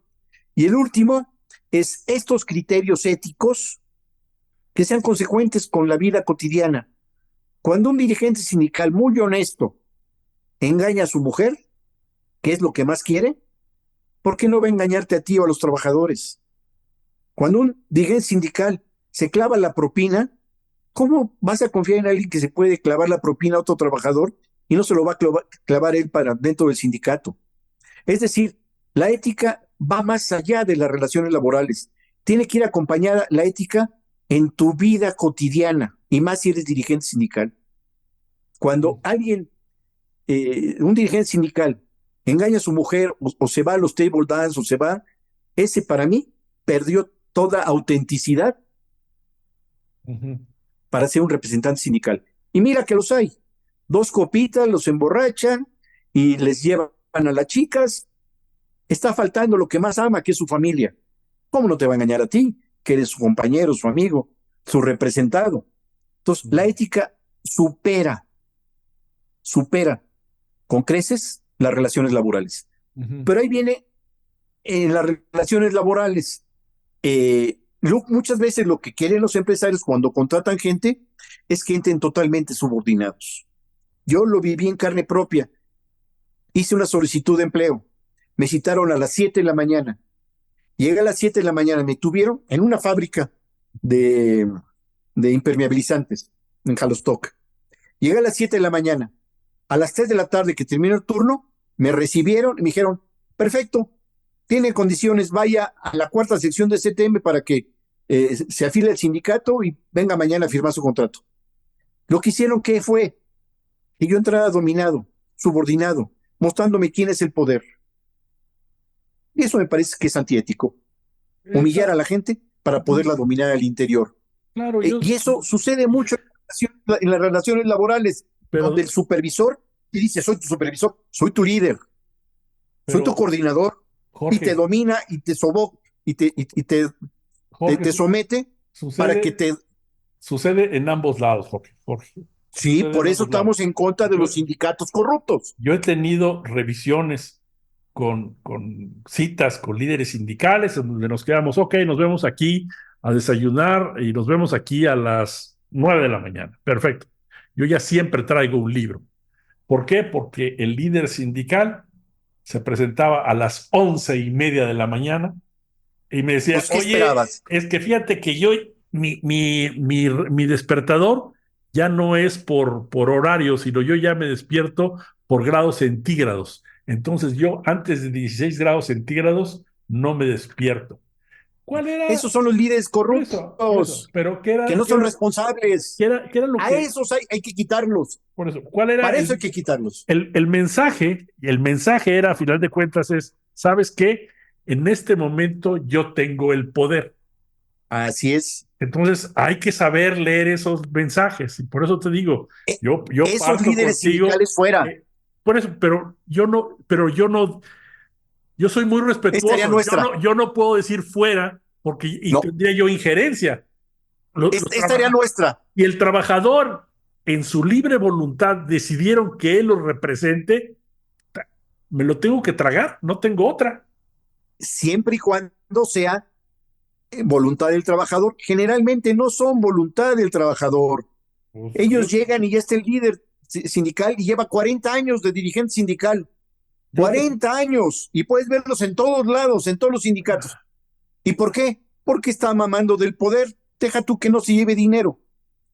Y el último es estos criterios éticos que sean consecuentes con la vida cotidiana. Cuando un dirigente sindical muy honesto engaña a su mujer, que es lo que más quiere, ¿por qué no va a engañarte a ti o a los trabajadores? Cuando un dirigente sindical se clava la propina, ¿cómo vas a confiar en alguien que se puede clavar la propina a otro trabajador y no se lo va a clavar él para dentro del sindicato? Es decir, la ética va más allá de las relaciones laborales. Tiene que ir acompañada la ética en tu vida cotidiana, y más si eres dirigente sindical. Cuando alguien, un dirigente sindical, engaña a su mujer o se va a los table dance o se va, ese para mí perdió toda autenticidad Ujú. para ser un representante sindical. Y mira que los hay. Dos copitas, los emborrachan y les llevan a las chicas. Está faltando lo que más ama, que es su familia. ¿Cómo no te va a engañar a ti, que eres su compañero, su amigo, su representado? Entonces, la ética supera con creces las relaciones laborales. Ujú. Pero ahí viene en las relaciones laborales. Muchas veces lo que quieren los empresarios cuando contratan gente es que entren totalmente subordinados. Yo lo viví en carne propia. Hice una solicitud de empleo. Me citaron a las 7 de la mañana. Llegué a las 7 de la mañana. Me tuvieron en una fábrica de, de impermeabilizantes en Jalostoc. Llegué a las 7 de la mañana. A las 3 de la tarde que terminó el turno, me recibieron y me dijeron, perfecto, tiene condiciones, vaya a la cuarta sección de CTM para que se afile al sindicato y venga mañana a firmar su contrato. Lo que hicieron, ¿qué fue? Que yo entrara dominado, subordinado, mostrándome quién es el poder. Y eso me parece que es antiético. Humillar a la gente para poderla dominar al interior. Claro, Y eso sucede mucho en las relaciones laborales, donde el pero, supervisor te dice, soy tu supervisor, soy tu líder, soy tu pero, coordinador, y te Jorge, domina y te sobo y te Jorge, somete para que sucede, te... sucede en ambos lados, Jorge. Sí, Sucede por en eso ambos lados. estamos en contra de Yo, los sindicatos corruptos. yo he tenido revisiones con citas con líderes sindicales, en donde nos quedamos, ok, nos vemos aquí a desayunar y nos vemos aquí a las 9 de la mañana. Perfecto. Yo ya siempre traigo un libro. ¿Por qué? Porque el líder sindical se presentaba a las 11:30 de la mañana y me decía, Pues, ¿qué oye, esperabas? es que fíjate que yo, mi despertador ya no es por horario, sino yo ya me despierto por grados centígrados. Entonces yo antes de 16 grados centígrados no me despierto. ¿Cuál era? Esos son los líderes Por eso, corruptos, pero ¿qué que era, no qué son era, responsables. qué era lo A que, esos hay que quitarlos. por eso, cuál era Para eso hay que quitarlos. el mensaje era, a final de cuentas, es, ¿sabes qué? En este momento yo tengo el poder. Así es. Entonces hay que saber leer esos mensajes. Y por eso te digo, E- yo Esos parto líderes contigo, sindicales fuera. por eso, yo soy muy Esta área respetuoso. nuestra. Yo no puedo decir fuera porque y No, tendría yo ingerencia. Los esta área trabaja- nuestra. y el trabajador, en su libre voluntad, decidieron que él los represente, me lo tengo que tragar, no tengo otra. Siempre y cuando sea voluntad del trabajador. Generalmente no son voluntad del trabajador. Pues Ellos llegan y ya está el líder sindical y lleva 40 años de dirigente sindical. yo te, 40 años. Y puedes verlos en todos lados, en todos los sindicatos. ¿Y por qué? Porque está mamando del poder. Deja tú que no se lleve dinero.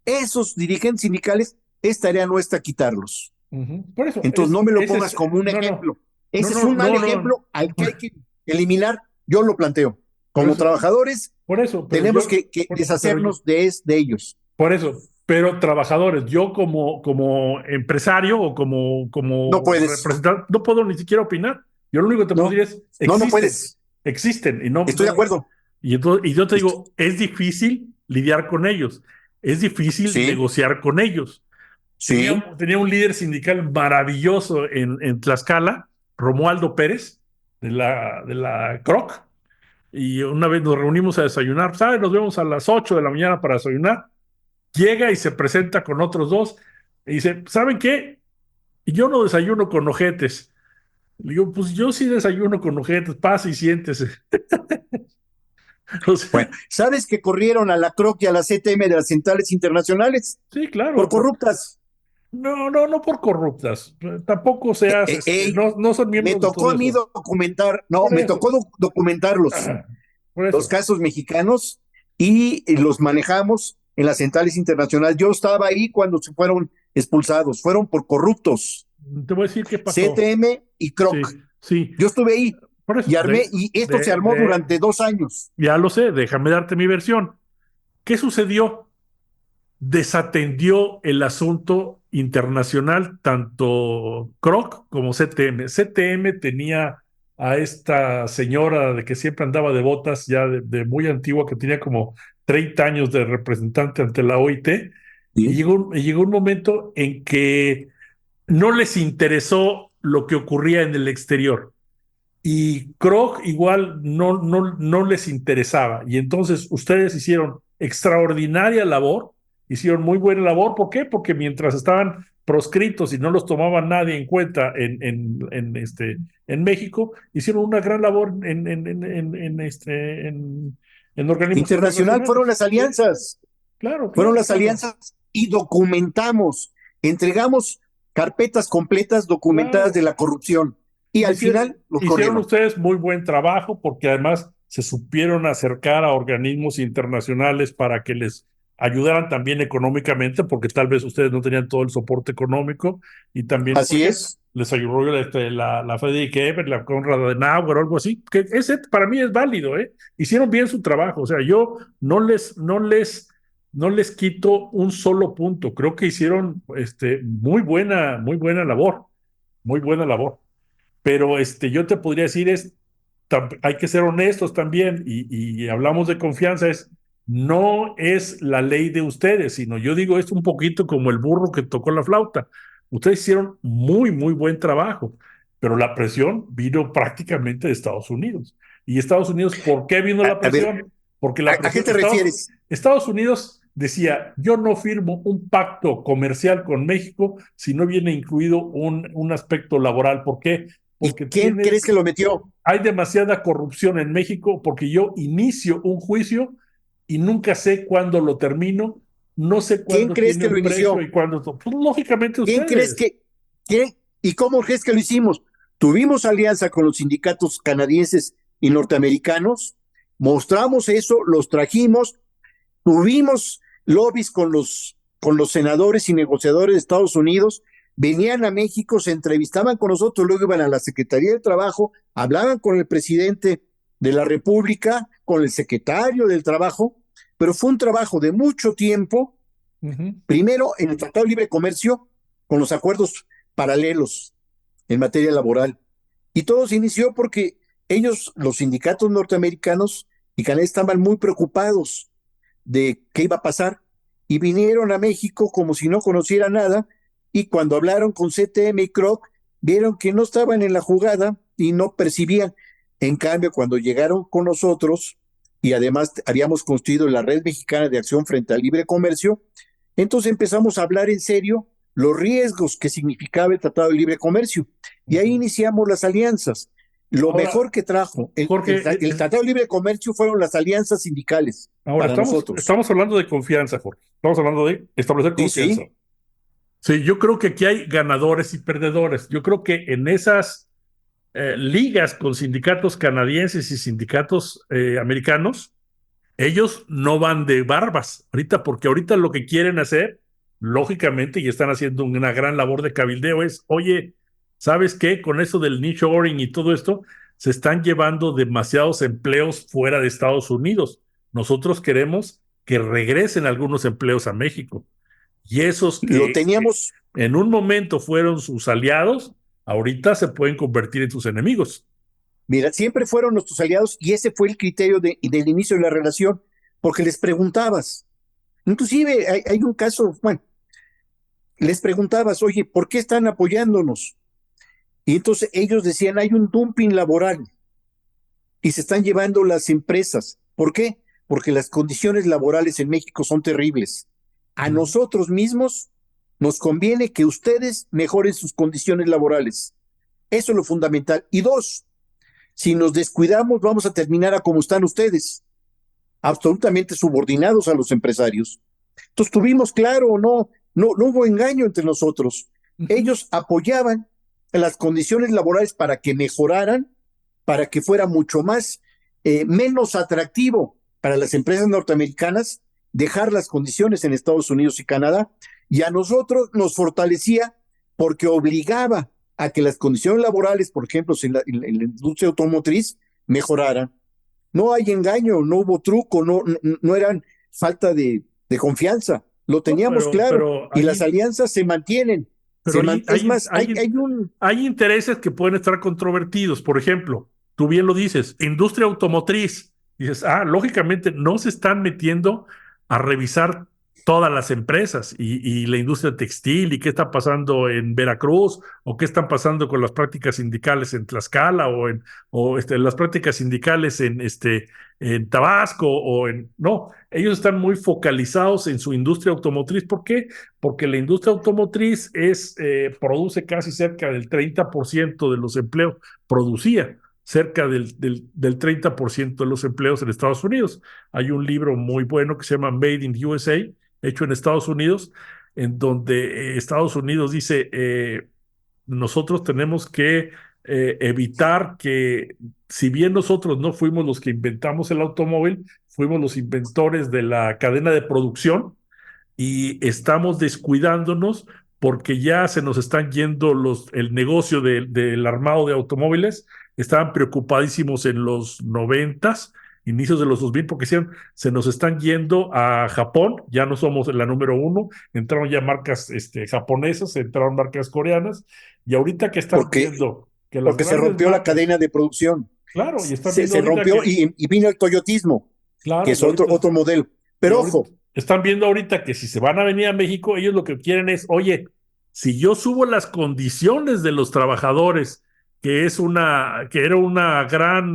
Esos dirigentes sindicales, es tarea nuestra quitarlos. Ujú. Por eso, Entonces no me lo ese pongas es, como un no, no, ejemplo. no, Ese es no, un mal no, no, ejemplo al que hay que eliminar. Yo lo planteo. por Como eso, trabajadores, por eso, tenemos que deshacernos de ellos. por eso, pero trabajadores, yo como empresario o No como puedes. representante, no puedo ni siquiera opinar. Yo lo único que te puedo No, decir es, no existen, puedes. existen, y Estoy de acuerdo. y yo te Est- digo, es difícil lidiar con ellos, es difícil sí, negociar con ellos. sí. Tenía un líder sindical maravilloso en Tlaxcala, Romualdo Pérez, de la CROC, y una vez nos reunimos a desayunar, ¿sabes? Nos vemos a las 8 de la mañana para desayunar. Llega y se presenta con otros dos y dice, ¿saben qué? Yo no desayuno con ojetes. Le digo, pues yo sí desayuno con ojetes, pasa y siéntese. O Bueno, sea, ¿sabes que corrieron a la CROC y a la CTM de las centrales internacionales sí, por claro, corruptas? no, no, no por corruptas, tampoco seas, Ey, no, no son me miembros de tocó todo a mí eso. documentar, no, Por me eso, tocó documentarlos, por los eso. casos mexicanos, y los manejamos en las centrales internacionales. Yo estaba ahí cuando se fueron expulsados, fueron por corruptos, Te voy a decir qué pasó. CTM y CROC. Sí, sí, Yo estuve ahí por eso, y armé, y esto se armó durante 2 años. ya lo sé, déjame darte mi versión. ¿Qué sucedió? Desatendió el asunto internacional tanto Kroc como CTM. CTM tenía a esta señora de que siempre andaba de botas, ya de muy antigua, que tenía como 30 años de representante ante la OIT, y ¿Sí? llegó un momento en que no les interesó lo que ocurría en el exterior. Y Kroc igual no les interesaba. Y entonces ustedes hicieron extraordinaria labor, hicieron muy buena labor. ¿Por qué? Porque mientras estaban proscritos y no los tomaba nadie en cuenta en México, hicieron una gran labor en organismos Internacional fueron internacionales. las Sí, alianzas. claro, Fueron claro, las claro, alianzas y documentamos, entregamos carpetas completas documentadas de claro. la corrupción y al final los Hicieron corrieron. ustedes muy buen trabajo porque además se supieron acercar a organismos internacionales para que les ayudaran también económicamente, porque tal vez ustedes no tenían todo el soporte económico y también, por Así ejemplo, es. les ayudó la Friedrich Ebert, la Konrad Adenauer o algo así, que ese para mí es válido, ¿eh? Hicieron bien su trabajo, o sea, yo no les quito un solo punto, creo que hicieron muy buena labor, muy buena labor. Pero yo te podría decir hay que ser honestos también y hablamos de confianza, no es la ley de ustedes, sino yo digo esto un poquito como el burro que tocó la flauta. Ustedes hicieron muy buen trabajo, pero la presión vino prácticamente de Estados Unidos. ¿Y Estados Unidos por qué vino la A ver, presión? Porque la ¿a qué presión, te refieres? Estados Unidos decía, yo no firmo un pacto comercial con México si no viene incluido un aspecto laboral. ¿Por qué? ¿Y Porque quién crees que lo metió? hay demasiada corrupción en México porque yo inicio un juicio y nunca sé cuándo lo termino, no sé ¿Quién cuándo crees tiene que lo un precio inició? y cuándo. Pues, lógicamente ¿Quién crees ustedes. que, quién, y cómo crees que lo hicimos? Tuvimos alianza con los sindicatos canadienses y norteamericanos, mostramos eso, los trajimos, tuvimos lobbies con los senadores y negociadores de Estados Unidos, venían a México, se entrevistaban con nosotros, luego iban a la Secretaría del Trabajo, hablaban con el presidente de la República, con el secretario del Trabajo, pero fue un trabajo de mucho tiempo, Ujú. primero en el Tratado de Libre Comercio, con los acuerdos paralelos en materia laboral. Y todo se inició porque ellos, los sindicatos norteamericanos y canadienses, estaban muy preocupados de qué iba a pasar y vinieron a México como si no conociera nada y cuando hablaron con CTM y Kroc vieron que no estaban en la jugada y no percibían. En cambio, cuando llegaron con nosotros y además habíamos construido la Red Mexicana de Acción frente al Libre Comercio, entonces empezamos a hablar en serio los riesgos que significaba el Tratado de Libre Comercio y ahí Ujú. iniciamos las alianzas. Lo Ahora, mejor que trajo Jorge, el Tratado de Libre Comercio fueron las alianzas sindicales ahora para nosotros. estamos hablando de confianza, Jorge. Estamos hablando de establecer Sí, confianza. sí. Sí, yo creo que aquí hay ganadores y perdedores. Yo creo que en esas ligas con sindicatos canadienses y sindicatos americanos, ellos no van de barbas ahorita, porque ahorita lo que quieren hacer, lógicamente, y están haciendo una gran labor de cabildeo, es, oye, ¿sabes qué? Con eso del nearshoring y todo esto, se están llevando demasiados empleos fuera de Estados Unidos. Nosotros queremos que regresen algunos empleos a México. Y esos Lo que teníamos, en un momento fueron sus aliados, ahorita se pueden convertir en sus enemigos. mira, siempre fueron nuestros aliados y ese fue el criterio del inicio de la relación, porque les preguntabas, inclusive hay un caso, bueno, les preguntabas, oye, ¿por qué están apoyándonos? Y entonces ellos decían, hay un dumping laboral. y se están llevando las empresas. ¿Por qué? Porque las condiciones laborales en México son terribles. A Ujú. nosotros mismos nos conviene que ustedes mejoren sus condiciones laborales. Eso es lo fundamental. Y dos, si nos descuidamos, vamos a terminar a como están ustedes, absolutamente subordinados a los empresarios. Entonces tuvimos claro, no hubo engaño entre nosotros. Ujú. Ellos apoyaban las condiciones laborales para que mejoraran, para que fuera mucho más, menos atractivo para las empresas norteamericanas dejar las condiciones en Estados Unidos y Canadá, y a nosotros nos fortalecía porque obligaba a que las condiciones laborales, por ejemplo, en la industria automotriz, mejoraran. No hay engaño, no hubo truco, no eran falta de confianza, lo No, teníamos claro pero y las alianzas se mantienen. pero Es más, hay intereses que pueden estar controvertidos. Por ejemplo, tú bien lo dices, industria automotriz. Dices, lógicamente no se están metiendo a revisar todas las empresas y la industria textil y qué está pasando en Veracruz o qué están pasando con las prácticas sindicales en Tlaxcala o las prácticas sindicales en Tabasco o en... No, ellos están muy focalizados en su industria automotriz. ¿Por qué? Porque la industria automotriz produce casi cerca del 30% de los empleos, producía cerca del 30% de los empleos en Estados Unidos. Hay un libro muy bueno que se llama Made in USA, hecho en Estados Unidos, en donde Estados Unidos dice, nosotros tenemos que evitar que, si bien nosotros no fuimos los que inventamos el automóvil, fuimos los inventores de la cadena de producción y estamos descuidándonos porque ya se nos están yendo el negocio del armado de automóviles. Estaban preocupadísimos en los noventas, inicios de los 2000, porque decían, se nos están yendo a Japón, ya no somos la número uno, entraron ya marcas japonesas, entraron marcas coreanas, y ahorita que están porque, viendo que las porque se grandes rompió la marcas, cadena de producción, claro, y están viendo se ahorita rompió que, y vino el toyotismo, que claro, es otro modelo. y Pero ahorita ojo, están viendo ahorita que si se van a venir a México, ellos lo que quieren es, oye, si yo subo las condiciones de los trabajadores, que era una gran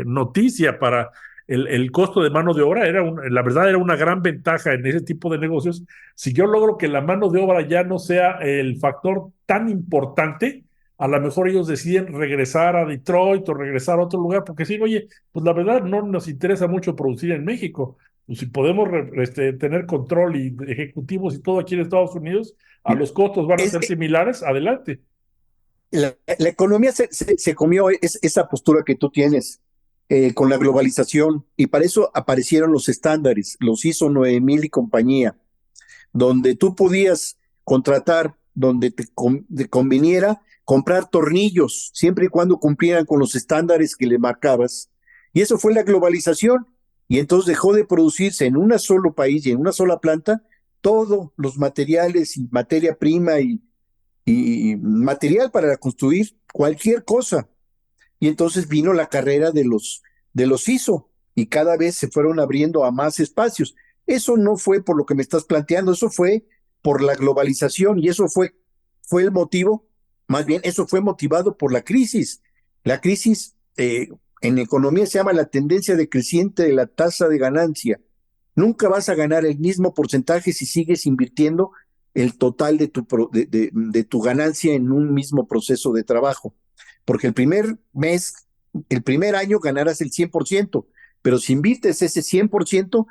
noticia para el costo de mano de obra, la verdad era una gran ventaja en ese tipo de negocios. Si yo logro que la mano de obra ya no sea el factor tan importante, a lo mejor ellos deciden regresar a Detroit o regresar a otro lugar, porque sí, oye, pues la verdad no nos interesa mucho producir en México. Pues si podemos tener control y ejecutivos y todo aquí en Estados Unidos, a mira, los costos van a es, ser similares, adelante. la economía se comió esa postura que tú tienes con la globalización y para eso aparecieron los estándares, los ISO 9000 y compañía, donde tú podías contratar, donde te conveniera comprar tornillos, siempre y cuando cumplieran con los estándares que le marcabas. Y eso fue la globalización. Y entonces dejó de producirse en un solo país y en una sola planta todos los materiales y materia prima y material para construir cualquier cosa. Y entonces vino la carrera de los ISO y cada vez se fueron abriendo a más espacios. Eso no fue por lo que me estás planteando, eso fue por la globalización y fue el motivo, más bien eso fue motivado por la crisis. La crisis en economía se llama la tendencia decreciente de la tasa de ganancia. Nunca vas a ganar el mismo porcentaje si sigues invirtiendo el total de tu ganancia en un mismo proceso de trabajo. Porque el primer mes, el primer año ganarás el 100%, pero si inviertes ese 100%,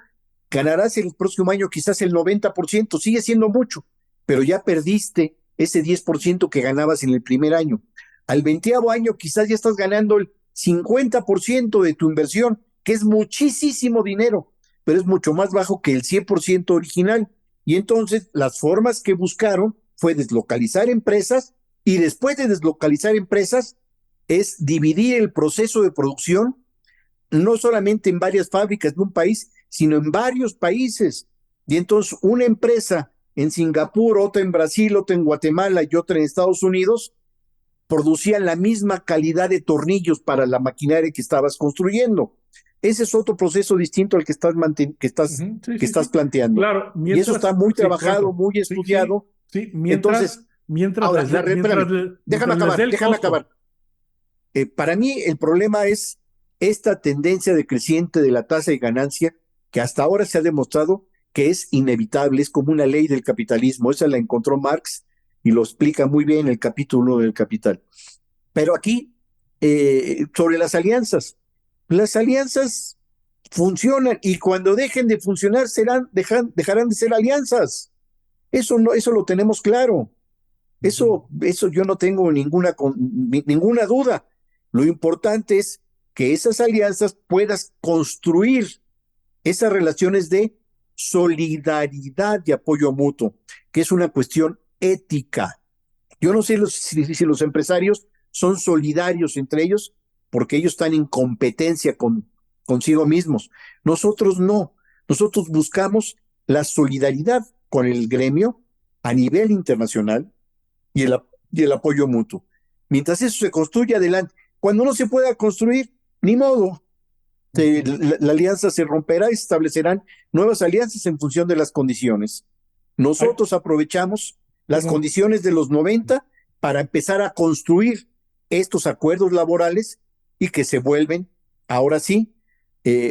ganarás el próximo año quizás el 90%, sigue siendo mucho, pero ya perdiste ese 10% que ganabas en el primer año. Al 20º año quizás ya estás ganando el 50% de tu inversión, que es muchísimo dinero, pero es mucho más bajo que el 100% original. Y entonces las formas que buscaron fue deslocalizar empresas y después de deslocalizar empresas es dividir el proceso de producción no solamente en varias fábricas de un país, sino en varios países. Y entonces una empresa en Singapur, otra en Brasil, otra en Guatemala y otra en Estados Unidos producían la misma calidad de tornillos para la maquinaria que estabas construyendo. Ese es otro proceso distinto al Ujú, sí, que sí, estás sí. planteando. Claro, Y eso está muy sí, por trabajado, eso. muy Sí, sí, estudiado. sí. Entonces, ahora, Mientras espérame, mientras les dé el déjame costo. acabar. Para mí el problema es esta tendencia decreciente de la tasa de ganancia que hasta ahora se ha demostrado que es inevitable, es como una ley del capitalismo. Esa la encontró Marx y lo explica muy bien en el capítulo 1 del Capital. Pero aquí, sobre las alianzas funcionan y cuando dejen de funcionar dejarán de ser alianzas. Eso, no, eso lo tenemos claro. Eso yo no tengo ninguna duda. Lo importante es que esas alianzas puedas construir esas relaciones de solidaridad y apoyo mutuo, que es una cuestión ética. Yo no sé si los empresarios son solidarios entre ellos porque ellos están en competencia consigo mismos. Nosotros no. Nosotros buscamos la solidaridad con el gremio a nivel internacional y el apoyo mutuo. Mientras eso se construye adelante, cuando no se pueda construir, ni modo, la alianza se romperá y se establecerán nuevas alianzas en función de las condiciones. Ay, Nosotros aprovechamos las como, condiciones de los 90 para empezar a construir estos acuerdos laborales y que se vuelven, ahora sí,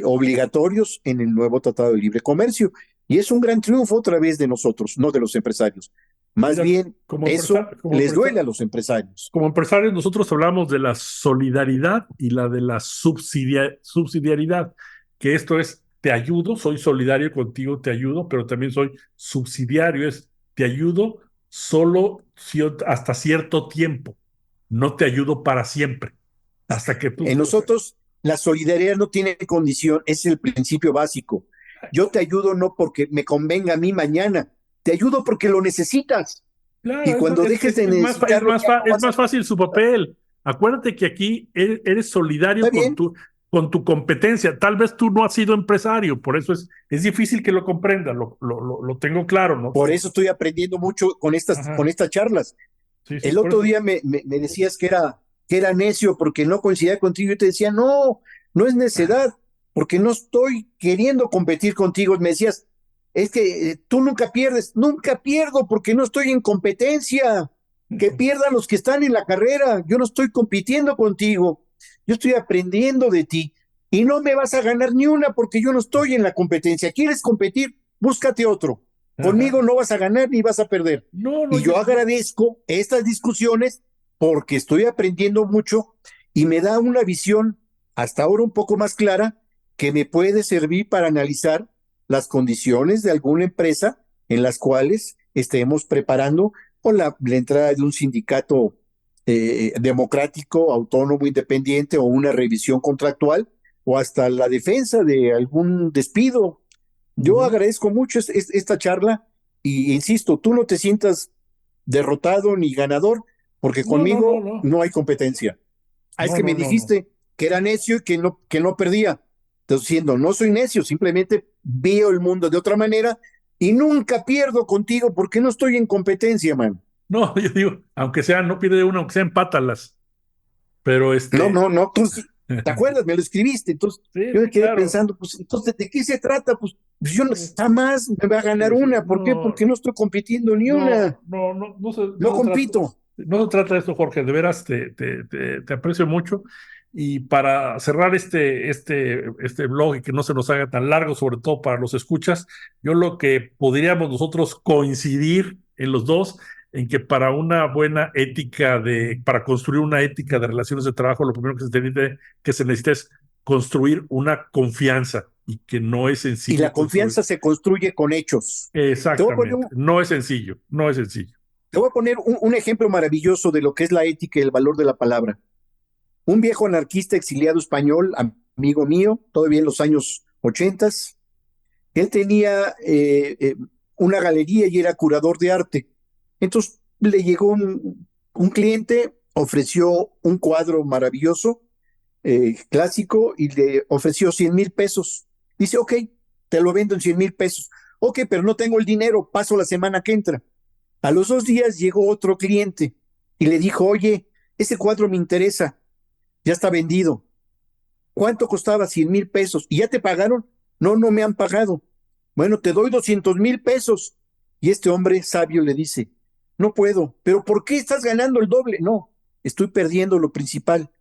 obligatorios en el nuevo Tratado de Libre Comercio. Y es un gran triunfo otra vez de nosotros, no de los empresarios. Más mira, bien, eso les duele a los empresarios. como empresarios nosotros hablamos de la solidaridad y la de la subsidiariedad, que esto es, te ayudo, soy solidario contigo, te ayudo, pero también soy subsidiario, es, te ayudo solo hasta cierto tiempo, no te ayudo para siempre, hasta que tú... En nosotros, la solidaridad no tiene condición, es el principio básico. Yo te ayudo no porque me convenga a mí mañana, te ayudo porque lo necesitas. Y Claro, cuando dejes de necesitarlo, ya no es vas a... más fácil su papel. Acuérdate que aquí eres solidario Está bien, con tu competencia. Tal vez tú no has sido empresario, por eso es difícil que lo comprenda, lo tengo claro, ¿no? por eso estoy aprendiendo mucho con Ajá, estas charlas. sí, sí, El por otro eso. día me decías que era necio porque no coincidía contigo. Yo te decía, no, no es necedad, porque no estoy queriendo competir contigo. Me decías, es que tú nunca pierdes, nunca pierdo porque no estoy en competencia. Que pierdan los que están en la carrera. Yo no estoy compitiendo contigo. Yo estoy aprendiendo de ti. Y no me vas a ganar ni una porque yo no estoy en la competencia. ¿Quieres competir? Búscate otro. Ajá. Conmigo no vas a ganar ni vas a perder. No, no, Y yo agradezco estas discusiones porque estoy aprendiendo mucho y me da una visión hasta ahora un poco más clara que me puede servir para analizar las condiciones de alguna empresa en las cuales estemos preparando o la entrada de un sindicato democrático, autónomo, independiente o una revisión contractual o hasta la defensa de algún despido. Yo ujú. agradezco mucho esta charla y insisto, tú no te sientas derrotado ni ganador, porque No, no, no, conmigo no, no hay competencia. Ah, es no, que no, me no, no. dijiste que era necio y que no perdía. Entonces, diciendo, no soy necio, simplemente veo el mundo de otra manera y nunca pierdo contigo porque no estoy en competencia, man. No, yo digo, aunque sea, no pierde una, aunque sea empátalas, pero No, no, no, tú sí, ¿te acuerdas? Me lo escribiste. Entonces, sí, yo me sí, quedé claro. pensando, pues, entonces, ¿de qué se trata? Pues yo no, jamás me va a ganar Sí, sí, una. ¿Por qué? no, Porque no estoy compitiendo ni una. No no se trata, compito. no se trata de esto, Jorge. De veras te aprecio mucho. Y para cerrar este blog y que no se nos haga tan largo, sobre todo para los escuchas, yo lo que podríamos nosotros coincidir en los dos, en que para una buena ética para construir una ética de relaciones de trabajo, lo primero que se necesita es construir una confianza y que no es Y sencillo la construir. confianza se construye con hechos. Te voy a poner Exactamente. un, No es sencillo, no es sencillo. te voy a poner un ejemplo maravilloso de lo que es la ética y el valor de la palabra. Un viejo anarquista exiliado español, amigo mío, todavía en los años 80, él tenía una galería y era curador de arte. Entonces le llegó un cliente, ofreció un cuadro maravilloso, clásico, y le ofreció 100,000 pesos. Dice, ok, te lo vendo en 100,000 pesos. Ok, pero no tengo el dinero, paso la semana que entra. A los 2 días llegó otro cliente y le dijo, oye, ese cuadro me interesa, ya está vendido. ¿Cuánto costaba? 100,000 pesos. ¿Y ya te pagaron? No, no me han pagado. Bueno, te doy 200,000 pesos. Y este hombre sabio le dice, no puedo, pero ¿por qué estás ganando el doble? No, estoy perdiendo lo principal.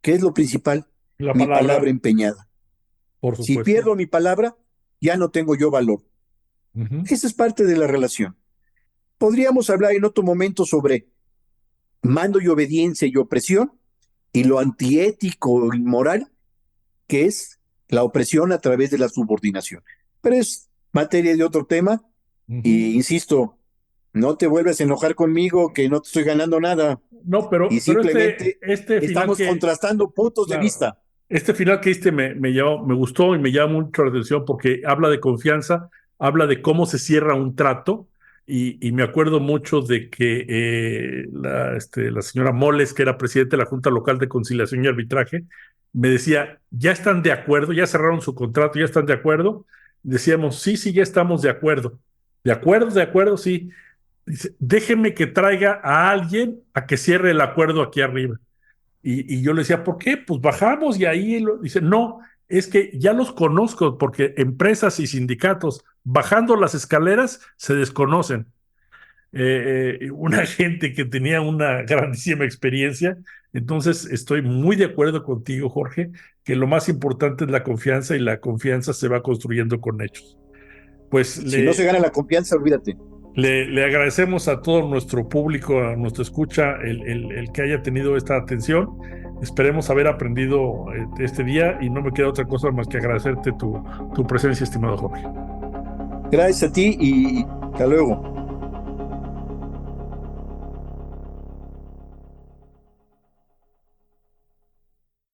¿Qué es lo principal? La mi palabra palabra, empeñada. por Si supuesto. pierdo mi palabra, ya no tengo yo valor. Ujú, Esa es parte de la relación. Podríamos hablar en otro momento sobre mando y obediencia y opresión y lo antiético y moral que es la opresión a través de la subordinación. Pero es materia de otro tema ujú. y insisto, no te vuelves a enojar conmigo que no te estoy ganando nada No, y pero simplemente este final estamos que, contrastando puntos de claro, vista. este final que diste me gustó y me llama mucho la atención porque habla de confianza, habla de cómo se cierra un trato y me acuerdo mucho de que la señora Moles, que era presidenta de la Junta Local de Conciliación y Arbitraje, me decía, ¿ya están de acuerdo? ¿Ya cerraron su contrato? ¿Ya están de acuerdo? Decíamos, sí, sí, ya estamos de acuerdo. De acuerdo, sí. Dice, déjeme que traiga a alguien a que cierre el acuerdo aquí arriba. Y yo le decía, ¿por qué? Pues bajamos y ahí dice, no, es que ya los conozco porque empresas y sindicatos bajando las escaleras se desconocen. Una gente que tenía una grandísima experiencia. Entonces, estoy muy de acuerdo contigo, Jorge, que lo más importante es la confianza y la confianza se va construyendo con hechos. Pues Si no se gana la confianza, olvídate. le agradecemos a todo nuestro público, a nuestra escucha, el que haya tenido esta atención. Esperemos haber aprendido este día y no me queda otra cosa más que agradecerte tu presencia, estimado Jorge. Gracias a ti y hasta luego.